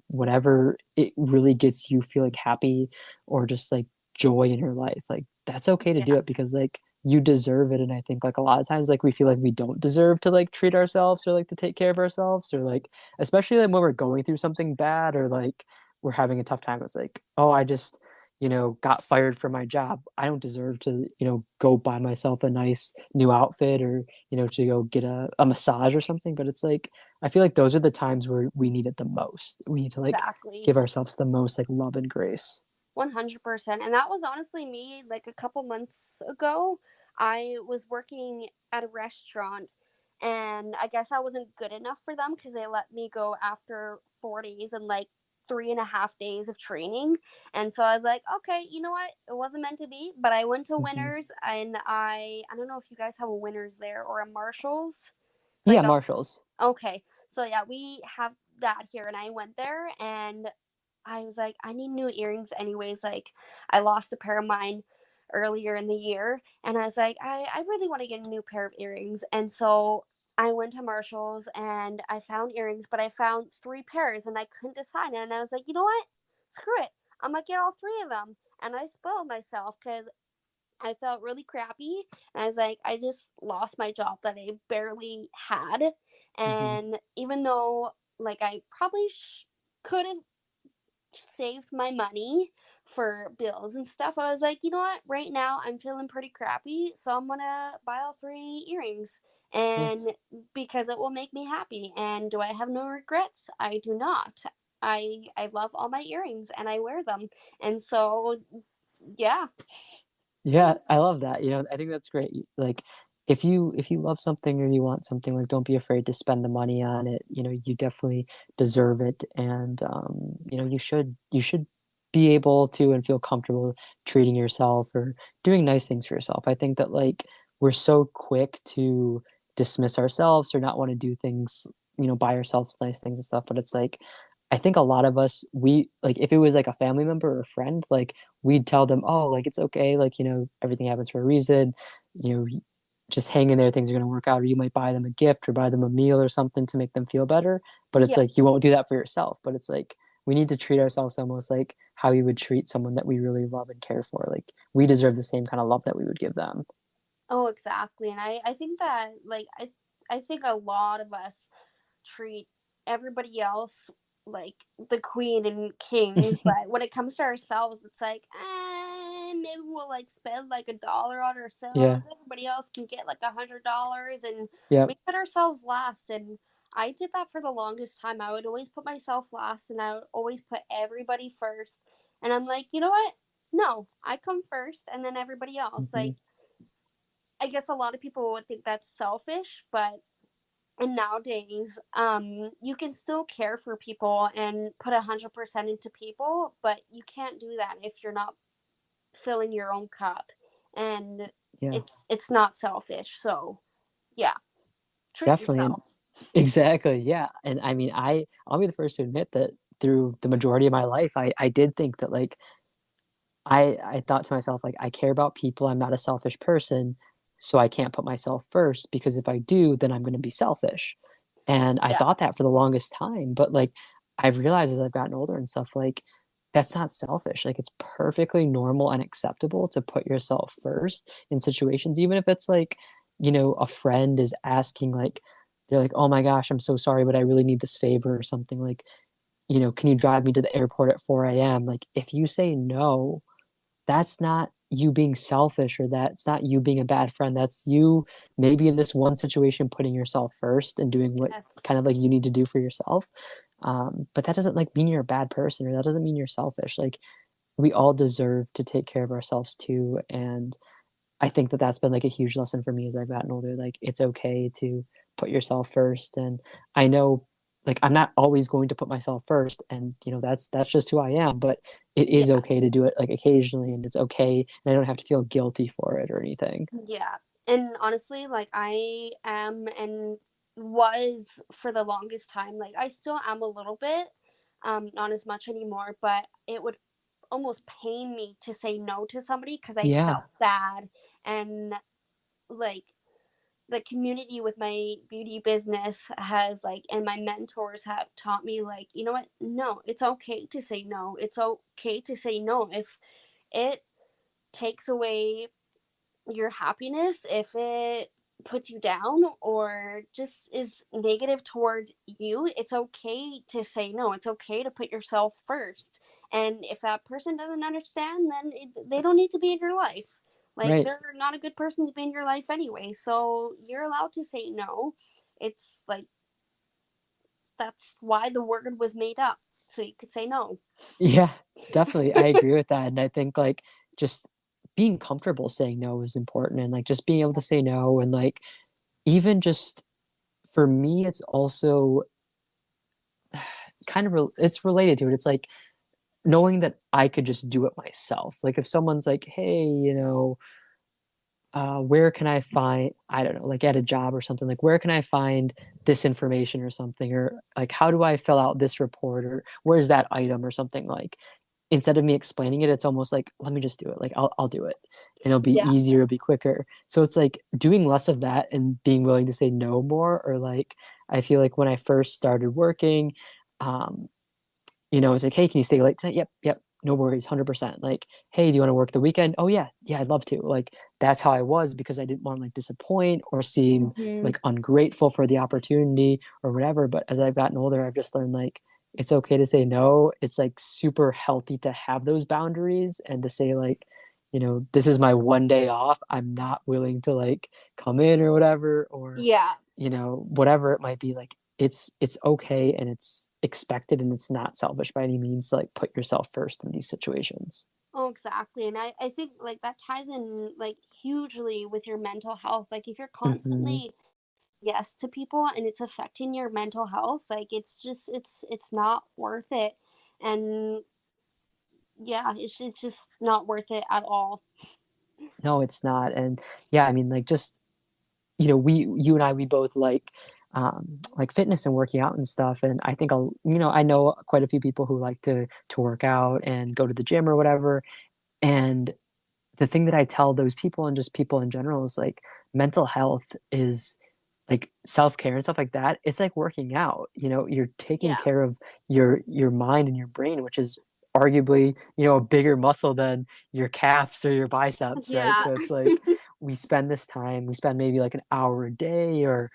whatever it really gets you feeling happy or just like joy in your life. Like that's okay to do Yeah, it because like you deserve it. And I think like a lot of times like we feel like we don't deserve to like treat ourselves or like to take care of ourselves or like especially like when we're going through something bad or like we're having a tough time. It's like, oh, I just got fired from my job. I don't deserve to, go buy myself a nice new outfit or, to go get a massage or something. But it's like, I feel like those are the times where we need it the most. We need to like exactly. give ourselves the most like love and grace. 100%. And that was honestly me like a couple months ago. I was working at a restaurant and I guess I wasn't good enough for them because they let me go after 4 days and like 3.5 days of training. And so I was like, okay, you know what? It wasn't meant to be. But I went to Hmm. Winners and I don't know if you guys have a Winners there or a Marshalls. It's Yeah, like a Marshalls. okay. So yeah, we have that here and I went there and I was like, I need new earrings anyways. Like, I lost a pair of mine earlier in the year, and I was like, I really want to get a new pair of earrings. And so I went to Marshall's and I found earrings, but I found three pairs and I couldn't decide. And I was like, you know what? Screw it. I'm gonna get all three of them. And I spoiled myself because I felt really crappy. And I was like, I just lost my job that I barely had. Hmm. And even though, like, I probably could have saved my money for bills and stuff. I was like, you know what? Right now I'm feeling pretty crappy, so I'm gonna buy all three earrings. Yeah. And because it will make me happy. And do I have no regrets? I do not. I love all my earrings and I wear them. And so yeah. Yeah, I love that. I think that's great. Like if you love something or you want something, like don't be afraid to spend the money on it. You definitely deserve it and you should be able to and feel comfortable treating yourself or doing nice things for yourself. I think that like we're so quick to dismiss ourselves or not want to do things, by ourselves, nice things and stuff, but it's like I think a lot of us we like if it was like a family member or a friend, like we'd tell them, "Oh, like it's okay, like, everything happens for a reason. Just hang in there, things are gonna work out." Or you might buy them a gift or buy them a meal or something to make them feel better. But it's Yeah. like you won't do that for yourself. But it's like we need to treat ourselves almost like how we would treat someone that we really love and care for. Like we deserve the same kind of love that we would give them. Oh, exactly. And I think that like I think a lot of us treat everybody else like the queen and kings, but when it comes to ourselves, it's like, maybe we'll like spend like $1 on Yeah. ourselves. Everybody else can get like $100, and Yep. we put ourselves last. And I did that for the longest time. I would always put myself last, and I would always put everybody first. And I'm like, you know what? No, I come first, and then everybody else. Hmm. Like, I guess a lot of people would think that's selfish, but and nowadays you can still care for people and put 100% into people, but you can't do that if you're not filling your own cup. And Yeah. it's not selfish. So yeah, treat Definitely. And yourself. exactly. Yeah. And I mean, I'll be the first to admit that through the majority of my life, I did think that like I thought to myself, like, I care about people. I'm not a selfish person, so I can't put myself first because if I do, then I'm going to be selfish. And I Yeah. thought that for the longest time, but like I've realized as I've gotten older and stuff, like that's not selfish. Like it's perfectly normal and acceptable to put yourself first in situations, even if it's like, a friend is asking, like, they're like, oh my gosh, I'm so sorry, but I really need this favor or something like, can you drive me to the airport at 4 a.m.? Like, if you say no, that's not you being selfish or that's not you being a bad friend. That's you maybe in this one situation putting yourself first and doing what Yes. kind of like you need to do for yourself. But that doesn't like mean you're a bad person or that doesn't mean you're selfish. Like we all deserve to take care of ourselves too. And I think that that's been like a huge lesson for me as I've gotten older. Like it's okay to put yourself first. And I know like I'm not always going to put myself first and that's just who I am, but it is Yeah. okay to do it like occasionally and it's okay and I don't have to feel guilty for it or anything. Yeah. And honestly, like I am and was for the longest time, like I still am a little bit, not as much anymore, but it would almost pain me to say no to somebody because I Yeah. felt bad. And like the community with my beauty business has like, and my mentors have taught me, like, you know what, no, it's okay to say no. It's okay to say no if it takes away your happiness, if it puts you down or just is negative towards you. It's okay to say no. It's okay to put yourself first. And if that person doesn't understand, then they don't need to be in your life. Like, Right. they're not a good person to be in your life anyway. So you're allowed to say no. It's like, that's why the word was made up. So you could say no. Yeah, definitely. I agree with that. And I think like just being comfortable saying no is important and like just being able to say no and like even just for me it's also kind of it's related to it. It's like knowing that I could just do it myself. Like if someone's like, "Hey, where can I find, I don't know, like at a job or something, like where can I find this information or something, or like how do I fill out this report, or where's that item or something?" Like instead of me explaining it, it's almost like, let me just do it. Like I'll do it, and it'll be Yeah. easier, it'll be quicker. So it's like doing less of that and being willing to say no more. Or like I feel like when I first started working, um, it's like, hey, can you stay late tonight? Yep, yep, no worries, 100%. Like, hey, do you want to work the weekend? Oh yeah, yeah, I'd love to. Like, that's how I was because I didn't want to like disappoint or seem Hmm. like ungrateful for the opportunity or whatever. But as I've gotten older, I've just learned like it's okay to say no. It's like super healthy to have those boundaries and to say like, this is my one day off. I'm not willing to like come in or whatever, or Yeah. whatever it might be. Like it's okay and it's expected and it's not selfish by any means to like put yourself first in these situations. Oh, exactly. And I think like that ties in like hugely with your mental health. Like, if you're Hmm. constantly yes to people and it's affecting your mental health, like it's just it's not worth it. And yeah, it's just not worth it at all. No, it's not. And yeah, I mean, like just you and I, we both like fitness and working out and stuff. And I think I know quite a few people who like to work out and go to the gym or whatever. And the thing that I tell those people and just people in general is like mental health is like self-care and stuff like that. It's like working out. You're taking Yeah. care of your mind and your brain, which is arguably, a bigger muscle than your calves or your biceps, right? Yeah. So it's like we spend maybe like an hour a day or,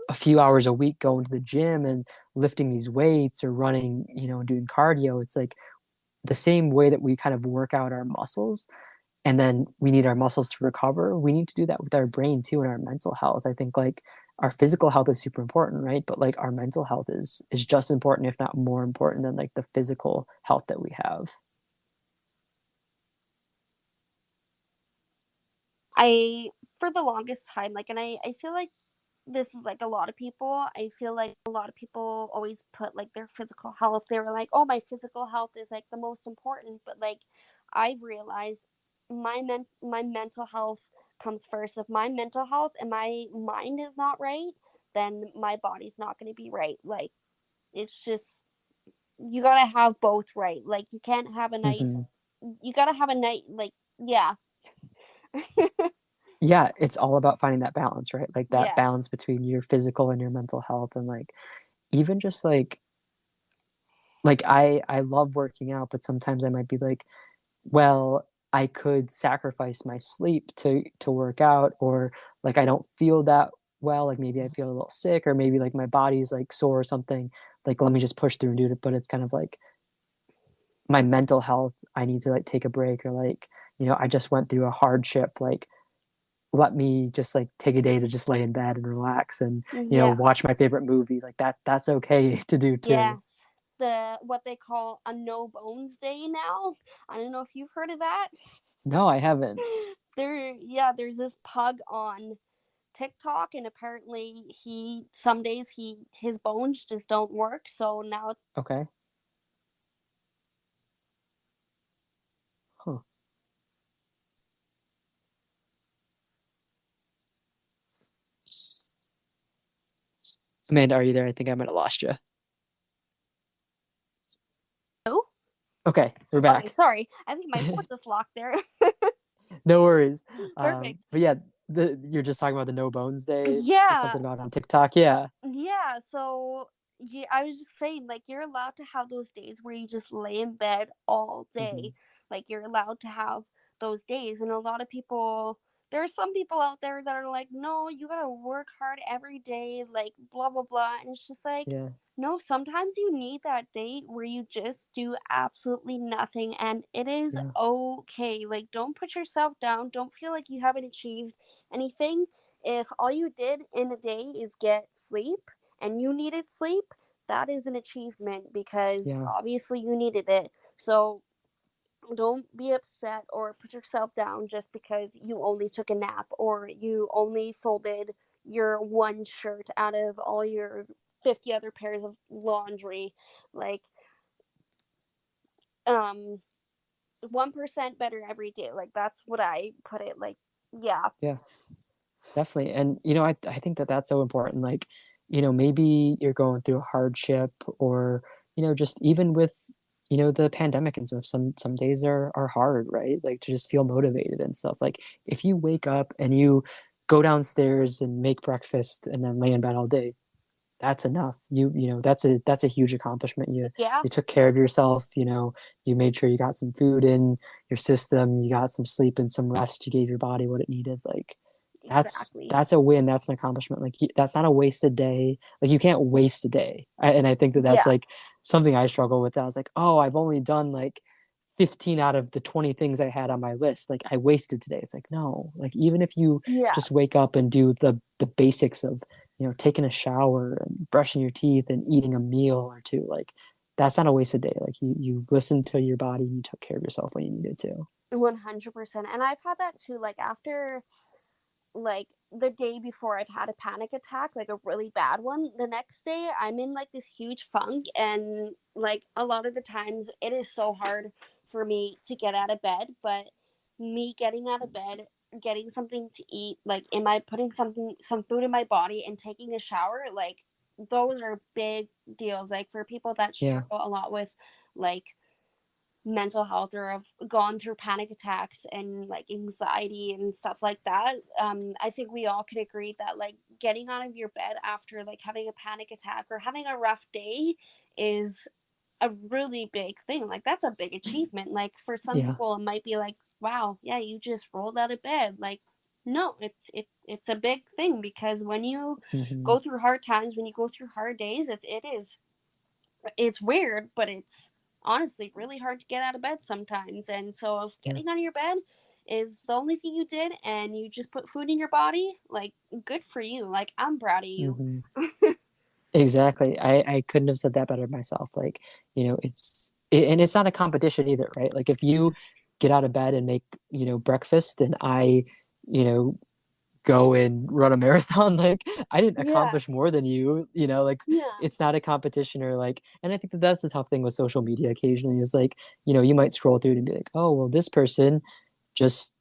a few hours a week going to the gym and lifting these weights or running, doing cardio. It's like the same way that we kind of work out our muscles and then we need our muscles to recover. We need to do that with our brain too and our mental health. I think like our physical health is super important, right? But like our mental health is just important, if not more important than like the physical health that we have. I For the longest time, like, and I feel like this is like a lot of people. I feel like a lot of people always put like their physical health. They were like, "Oh, my physical health is like the most important." But like, I've realized my mental health comes first. If my mental health and my mind is not right, then my body's not going to be right. Like, it's just, you got to have both right. Like, you can't have a nice, Hmm. you got to have a night like, yeah. Yeah, it's all about finding that balance, right? Like that Yes. balance between your physical and your mental health, and like even just like I love working out, but sometimes I might be like, well, I could sacrifice my sleep to work out, or like I don't feel that well, like maybe I feel a little sick, or maybe like my body's like sore or something. Like let me just push through and do it. But it's kind of like my mental health, I need to like take a break, or like, I just went through a hardship. Like let me just like take a day to just lay in bed and relax and, Yeah. watch my favorite movie. Like that's okay to do too. Yes. The what they call a no bones day now. I don't know if you've heard of that. No, I haven't. There's this pug on TikTok, and apparently he some days his bones just don't work. So now it's Okay. Huh. Amanda, are you there? I think I might have lost you. oh, Okay, we're okay, back. sorry. I think my door just locked there. No worries. Perfect. But yeah, The you're just talking about the no bones day, Yeah, something about on TikTok. Yeah. yeah, so yeah, I was just saying, like, you're allowed to have those days where you just lay in bed all Hmm. day. Like, you're allowed to have those days. And a lot of people, there are some people out there that are like, no, you gotta work hard every day, like, blah, blah, blah. And it's just like, Yeah. no, sometimes you need that day where you just do absolutely nothing. And it is Yeah. okay. Like, don't put yourself down. Don't feel like you haven't achieved anything if all you did in a day is get sleep and you needed sleep, that is an achievement because Yeah. obviously you needed it. So don't be upset or put yourself down just because you only took a nap or you only folded your one shirt out of all your 50 other pairs of laundry. Like, um, 1% better every day. Like, that's what I put it. Like, yeah. Yeah. Definitely. And, I think that that's so important. Like, maybe you're going through a hardship or, just even with, the pandemic and stuff, some days are hard, right? Like to just feel motivated and stuff. Like if you wake up and you go downstairs and make breakfast and then lay in bed all day, that's enough. That's a huge accomplishment. You Yeah, you took care of yourself, you made sure you got some food in your system, you got some sleep and some rest, you gave your body what it needed. Like that's exactly. that's a win. That's an accomplishment. Like that's not a wasted day. Like you can't waste a day. And I think that that's Yeah, like something I struggle with. I was like, oh, I've only done like 15 out of the 20 things I had on my list. Like I wasted today. It's like, no, like even if you yeah. just wake up and do the basics of, taking a shower and brushing your teeth and eating a meal or two, like that's not a wasted day. Like you listened to your body, you took care of yourself when you needed to. 100%. And I've had that too. Like, after like the day before I've had a panic attack, like a really bad one, the next day I'm in like this huge funk. And like a lot of the times it is so hard for me to get out of bed. But me getting out of bed, getting something to eat, like, am I putting some food in my body and taking a shower? Like, those are big deals. Like, for people that Yeah. struggle a lot with like mental health or have gone through panic attacks and like anxiety and stuff like that, I think we all can agree that like getting out of your bed after like having a panic attack or having a rough day is a really big thing. Like, that's a big achievement. Like, for some Yeah. people it might be like, wow, yeah, you just rolled out of bed. Like, no, it's a big thing because when you Hmm. go through hard times, when you go through hard days, it's weird, but it's honestly really hard to get out of bed sometimes. And so, if Yeah. getting out of your bed is the only thing you did and you just put food in your body, like, good for you. Like, I'm proud of you. Hmm. Exactly. I couldn't have said that better myself. Like, and it's not a competition either, right? Like if you get out of bed and make, breakfast and I, you know, go and run a marathon, like I didn't Yeah, accomplish more than you, like yeah, it's not a competition or like, and I think that that's the tough thing with social media occasionally is like, you might scroll through it and be like, oh, well, this person just,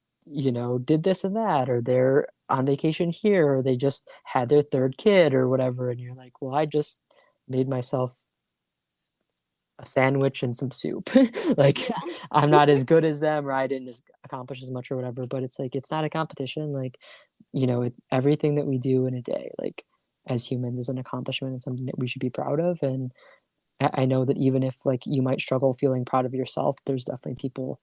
did this and that, or they're on vacation here, or they just had their third kid or whatever. And you're like, well, I just made myself a sandwich and some soup. Like yeah. I'm not as good as them, or I didn't accomplish as much or whatever, but it's like, it's not a competition. Like, everything that we do in a day, like as humans is an accomplishment and something that we should be proud of. And I know that even if like you might struggle feeling proud of yourself, there's definitely people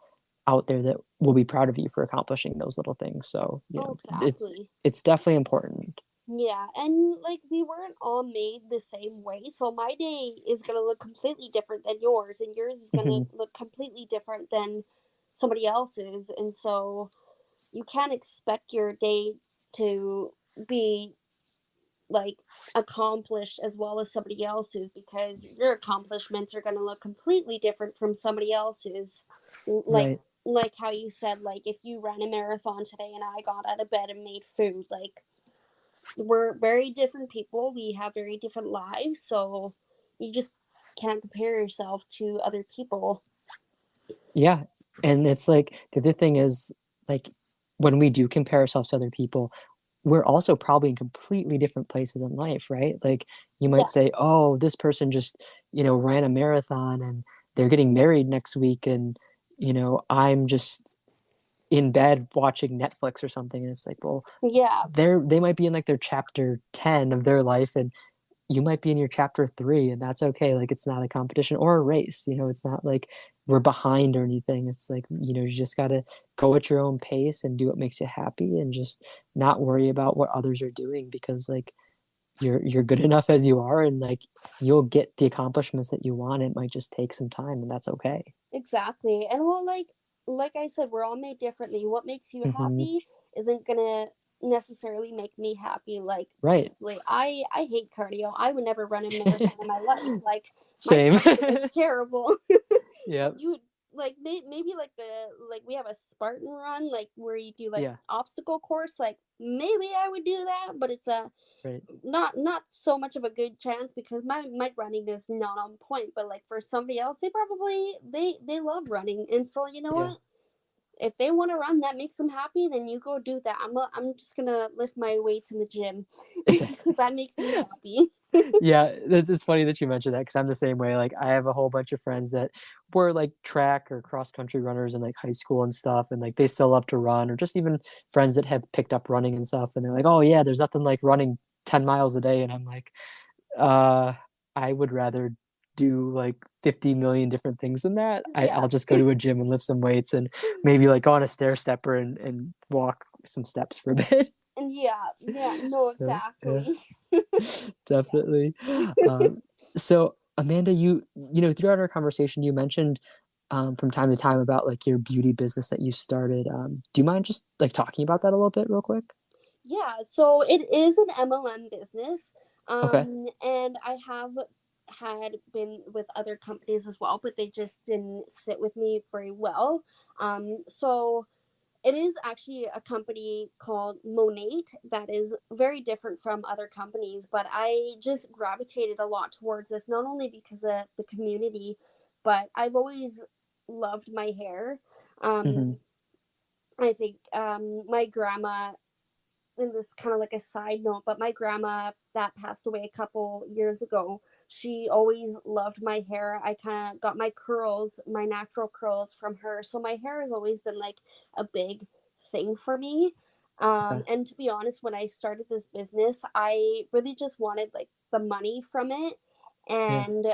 out there that will be proud of you for accomplishing those little things. So, Oh, it's exactly. it's definitely important. Yeah, and like, we weren't all made the same way, so my day is gonna look completely different than yours, and yours is gonna Hmm. look completely different than somebody else's. And so you can't expect your day to be like accomplished as well as somebody else's, because your accomplishments are going to look completely different from somebody else's. like Right. like how you said, like, if you ran a marathon today and I got out of bed and made food, like, we're very different people, we have very different lives, so you just can't compare yourself to other people. Yeah. And it's like the other thing is like when we do compare ourselves to other people, we're also probably in completely different places in life, right? Like you Yeah, might say, oh, this person just, ran a marathon and they're getting married next week. And, I'm just in bed watching Netflix or something, and it's like, well, Yeah, they might be in like their chapter 10 of their life, and you might be in your chapter 3, and that's okay. Like, it's not a competition or a race, it's not like we're behind or anything. It's like, you just got to go at your own pace and do what makes you happy, and just not worry about what others are doing, because like you're good enough as you are, and like you'll get the accomplishments that you want. It might just take some time, and that's okay. exactly. And well, like I said, we're all made differently. What makes you Hmm. happy isn't gonna necessarily make me happy. Like Right. basically, I hate cardio. I would never run a marathon in my life. Like my Same. cardio is terrible. Yep. You like maybe like we have a Spartan run like where you do like Yeah. obstacle course. Like maybe I would do that, but it's a Right. not so much of a good chance because my running is not on point. But like for somebody else, they probably they love running, and so you know Yeah. what, if they want to run that makes them happy, then you go do that. I'm just gonna lift my weights in the gym because Exactly. that makes me happy. Yeah, it's funny that you mentioned that, because I'm the same way. Like, I have a whole bunch of friends that were like track or cross country runners in like high school and stuff, and like they still love to run, or just even friends that have picked up running and stuff, and they're like, "Oh yeah, there's nothing like running 10 miles a day," and I'm like, uh, I would rather do like 50 million different things than that. Yeah. I'll just go to a gym and lift some weights, and maybe like go on a stair stepper and walk some steps for a bit. And yeah, yeah, no, So yeah. exactly. Definitely. So Amanda, throughout our conversation, you mentioned from time to time about like your beauty business that you started. Do you mind just like talking about that a little bit real quick? Yeah, so it is an MLM business. Okay. And I have had been with other companies as well, but they just didn't sit with me very well. So it is actually a company called Monate that is very different from other companies, but I just gravitated a lot towards this, not only because of the community, but I've always loved my hair. Um, Hmm. I think my grandma, and this kind of like a side note, but my grandma that passed away a couple years ago, she always loved my hair. I kind of got my curls, my natural curls from her. So my hair has always been like a big thing for me. Okay. And to be honest, when I started this business, I really just wanted like the money from it. Yeah. And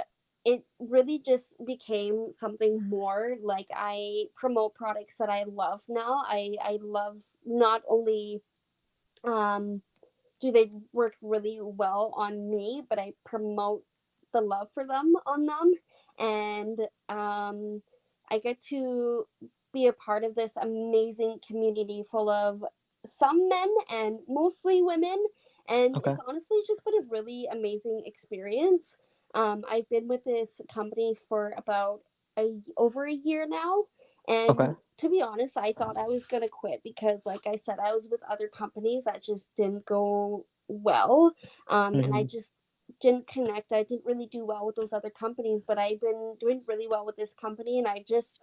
it really just became something more. Like I promote products that I love now. I love not only um, do they work really well on me, but I promote the love for them on them. And I get to be a part of this amazing community full of some men and mostly women. And Okay. it's honestly just been a really amazing experience. I've been with this company for about over a year now. Okay. And to be honest, I thought I was going to quit because, like I said, I was with other companies that just didn't go well. And I Hmm. just didn't connect. I didn't really do well with those other companies, but I've been doing really well with this company, and I just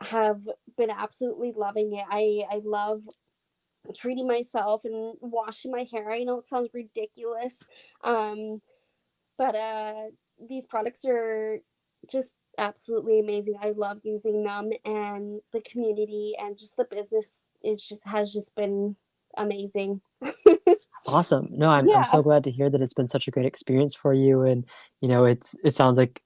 have been absolutely loving it. I love treating myself and washing my hair. I know it sounds ridiculous, um, but these products are just absolutely amazing. I love using them, and the community and just the business. It just has just been amazing. Awesome. No, I'm Yeah. so glad to hear that it's been such a great experience for you, and it sounds like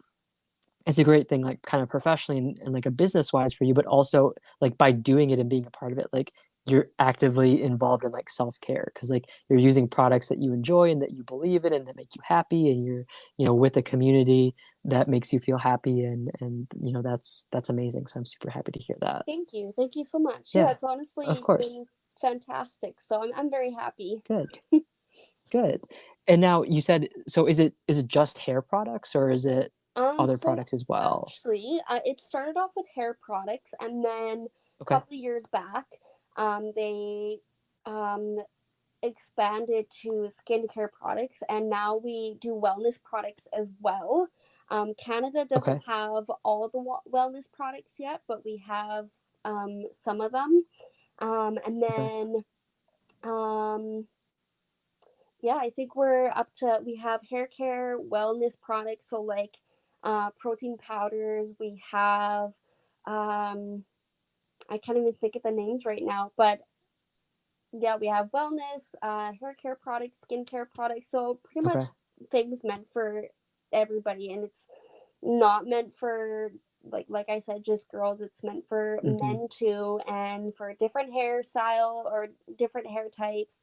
it's a great thing, like kind of professionally and like a business wise for you, but also like by doing it and being a part of it, like you're actively involved in like self care, because like you're using products that you enjoy and that you believe in and that make you happy, and you're with a community that makes you feel happy, and that's amazing. So I'm super happy to hear that. Thank you. Thank you so much. Yeah, Yeah, it's of honestly course. been fantastic. So I'm very happy. Good, good. And now you said, so is it just hair products, or is it other So products as well? actually, it started off with hair products, and then a Okay. couple of years back, they um, expanded to skincare products, and now we do wellness products as well. Canada doesn't Okay. have all the wellness products yet, but we have some of them. And Okay. then um, yeah, I think we're up to we have hair care, wellness products, so like protein powders. We have um I can't even think of the names right now, but yeah, we have wellness, hair care products, skincare products. So pretty much Okay. things meant for everybody, and it's not meant for like I said, just girls. It's meant for Hmm. men too, and for different hairstyle or different hair types,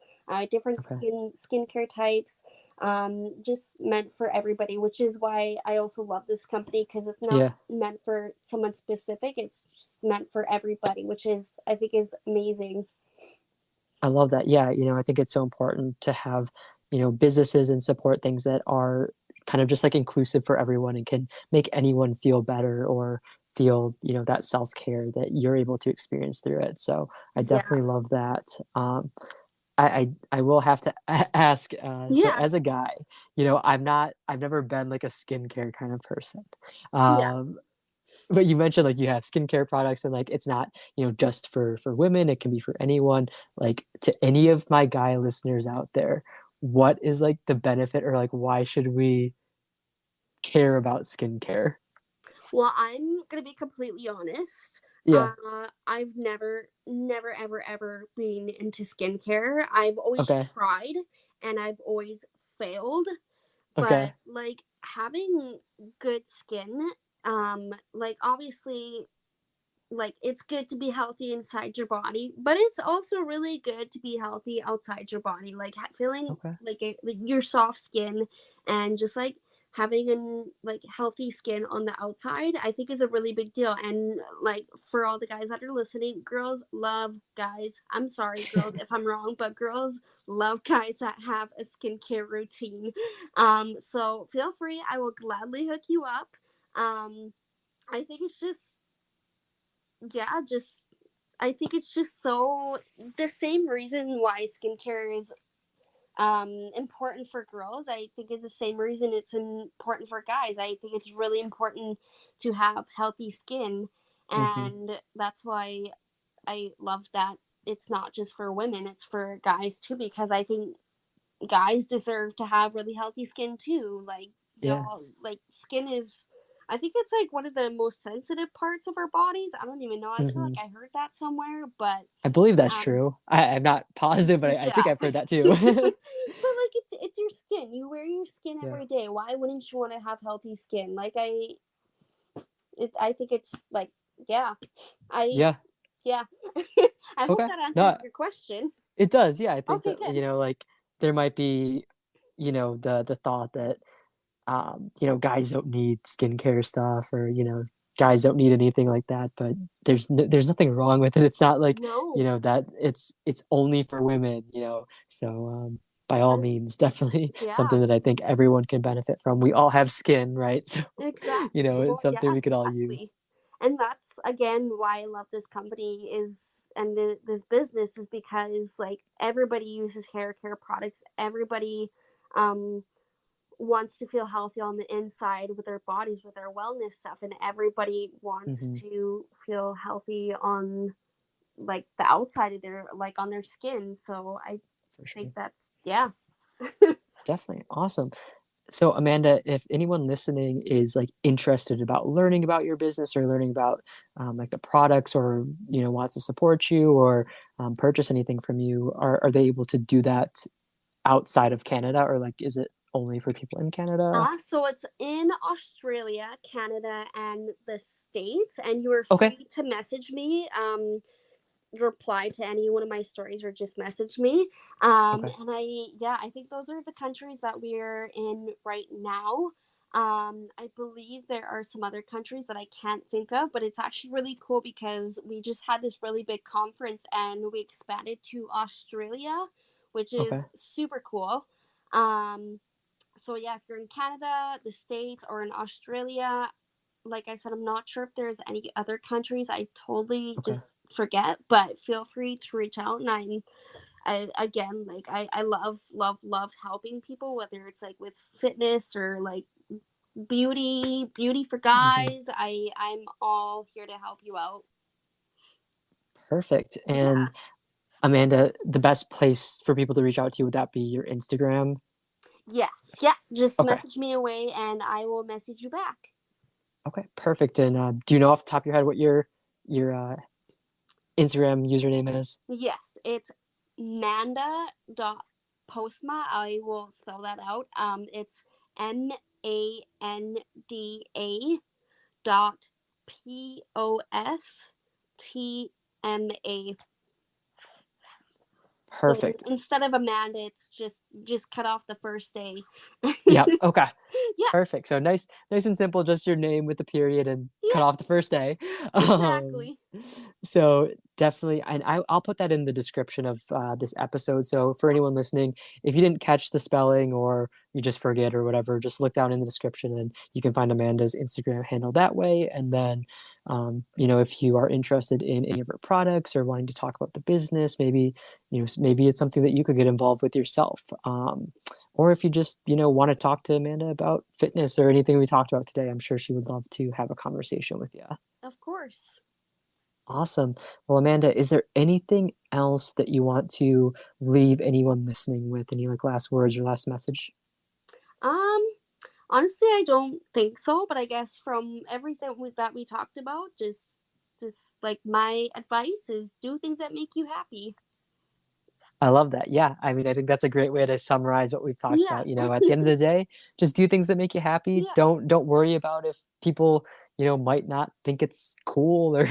different Okay. skincare types. Just meant for everybody, which is why I also love this company because it's not Yeah. meant for someone specific. It's just meant for everybody, which is I think is amazing. I love that. Yeah, I think it's so important to have, businesses and support things that are kind of just like inclusive for everyone and can make anyone feel better or feel, that self-care that you're able to experience through it. So I Yeah, definitely love that. I will have to ask, so yeah, as a guy, I've never been like a skincare kind of person. yeah. Um, but you mentioned like you have skincare products and like it's not, just for women, it can be for anyone. Like to any of my guy listeners out there, what is like the benefit or like why should we care about skincare? Well, I'm gonna be completely honest. Yeah. I've never, ever, ever been into skincare. I've always Okay. tried and I've always failed. But Okay. like having good skin, like obviously like it's good to be healthy inside your body, but it's also really good to be healthy outside your body, like feeling Okay. like, like your soft skin and just like having an like healthy skin on the outside I think is a really big deal. And like for all the guys that are listening, girls love guys, I'm sorry girls if I'm wrong, but girls love guys that have a skincare routine. So feel free, I will gladly hook you up. I think it's just yeah, just I think it's just so the same reason why skincare is important for girls. I think is the same reason it's important for guys. I think it's really important to have healthy skin, Hmm. and that's why I love that it's not just for women; it's for guys too. Because I think guys deserve to have really healthy skin too. Like Yeah. y'all, like skin is. I think it's like one of the most sensitive parts of our bodies. I don't even know. I feel like Hmm. I heard that somewhere, but I believe that's um, true. I'm not positive, but I think yeah. I've heard that But too. like it's your skin. You wear your skin Yeah. every day. Why wouldn't you want to have healthy skin? Like I think it's like yeah. I Yeah. yeah. I hope Okay. that No, answers your question. it does. Yeah. I think Okay, that, good. like there might be, the thought that guys don't need skincare stuff or, guys don't need anything like that, but there's nothing wrong with it. It's not like, No. that it's only for women, So by all I, means, definitely yeah. something that I think everyone can benefit from. We all have skin, right? So, Exactly. it's Well, yeah, something we could all exactly. use. And that's again why I love this company is and this business is because like everybody uses hair care products. Everybody um wants to feel healthy on the inside with their bodies with their wellness stuff, and everybody wants Hmm. to feel healthy on like the outside of their like on their skin. So I For think sure. that's yeah. Definitely. Awesome. So Amanda, if anyone listening is like interested about learning about your business or learning about like the products or wants to support you or purchase anything from you, are they able to do that outside of Canada or like is it only for people in Canada? So it's in Australia, Canada, and the States, and you are Okay. free to message me, reply to any one of my stories, or just message me. Okay. And yeah, I think those are the countries that we're in right now. I believe there are some other countries that I can't think of, but it's actually really cool because we just had this really big conference and we expanded to Australia, which is Okay. super cool. Um, so yeah, if you're in Canada, the States, or in Australia, like I said, I'm not sure if there's any other countries. I totally Okay. just forget, but feel free to reach out. And I again, like I love, love, love helping people, whether it's like with fitness or like beauty for Hmm. guys. I'm all here to help you out. Perfect. Yeah. And Amanda, the best place for people to reach out to you, would that be your Instagram? Yes. Yeah. Just Okay. message me away, and I will message you back. Okay. Perfect. And do you know off the top of your head what your Instagram username is? Yes, it's Manda dot Postma. I will spell that out. It's Manda dot Postma. So Perfect. instead of Amanda, it's just cut off the first A. Yep. Okay. Yeah, Perfect. So nice and simple, just your name with the period and cut yeah, off the first A. Um, exactly. so definitely, and I'll put that in the description of this episode. So for anyone listening, if you didn't catch the spelling or you just forget or whatever, just look down in the description and you can find Amanda's Instagram handle that way. And then, if you are interested in any of her products or wanting to talk about the business, maybe, maybe it's something that you could get involved with yourself. Or if you just, want to talk to Amanda about fitness or anything we talked about today, I'm sure she would love to have a conversation with you. Of course. Awesome. Well, Amanda, is there anything else that you want to leave anyone listening with? Any like last words or last message? Um, Honestly, I don't think so, but I guess from everything that we talked about, just like my advice is do things that make you happy. I love that. Yeah. I mean, I think that's a great way to summarize what we've talked Yeah. about. At the end of the day, just do things that make you happy. Yeah. Don't worry about if people, might not think it's cool or,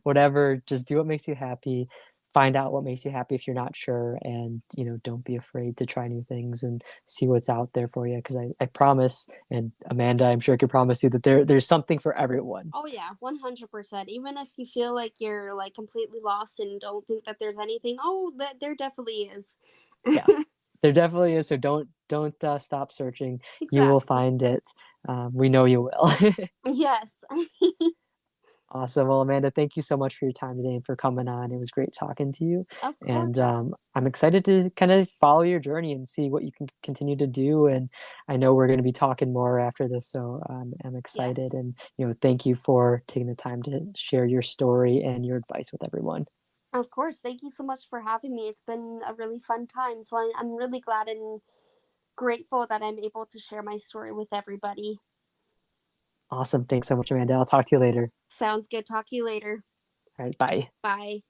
whatever. Just do what makes you happy. Find out what makes you happy if you're not sure. And, don't be afraid to try new things and see what's out there for you. Because I promise, and Amanda, I'm sure can promise you that there's something for everyone. Oh yeah, 100%. Even if you feel like you're like completely lost and don't think that there's anything, oh, that there definitely is. Yeah. There definitely is. So don't stop searching. You will Exactly. find it. We know you will. Yes. Awesome. Well, Amanda, thank you so much for your time today and for coming on. It was great talking to you. Of And course. I'm excited to kind of follow your journey and see what you can continue to do. And I know we're going to be talking more after this. So I'm Yes. excited. And, thank you for taking the time to share your story and your advice with everyone. Of course. Thank you so much for having me. It's been a really fun time. So I'm really glad and grateful that I'm able to share my story with everybody. Awesome. Thanks so much, Amanda. I'll talk to you later. Sounds good. Talk to you later. All right. Bye. Bye.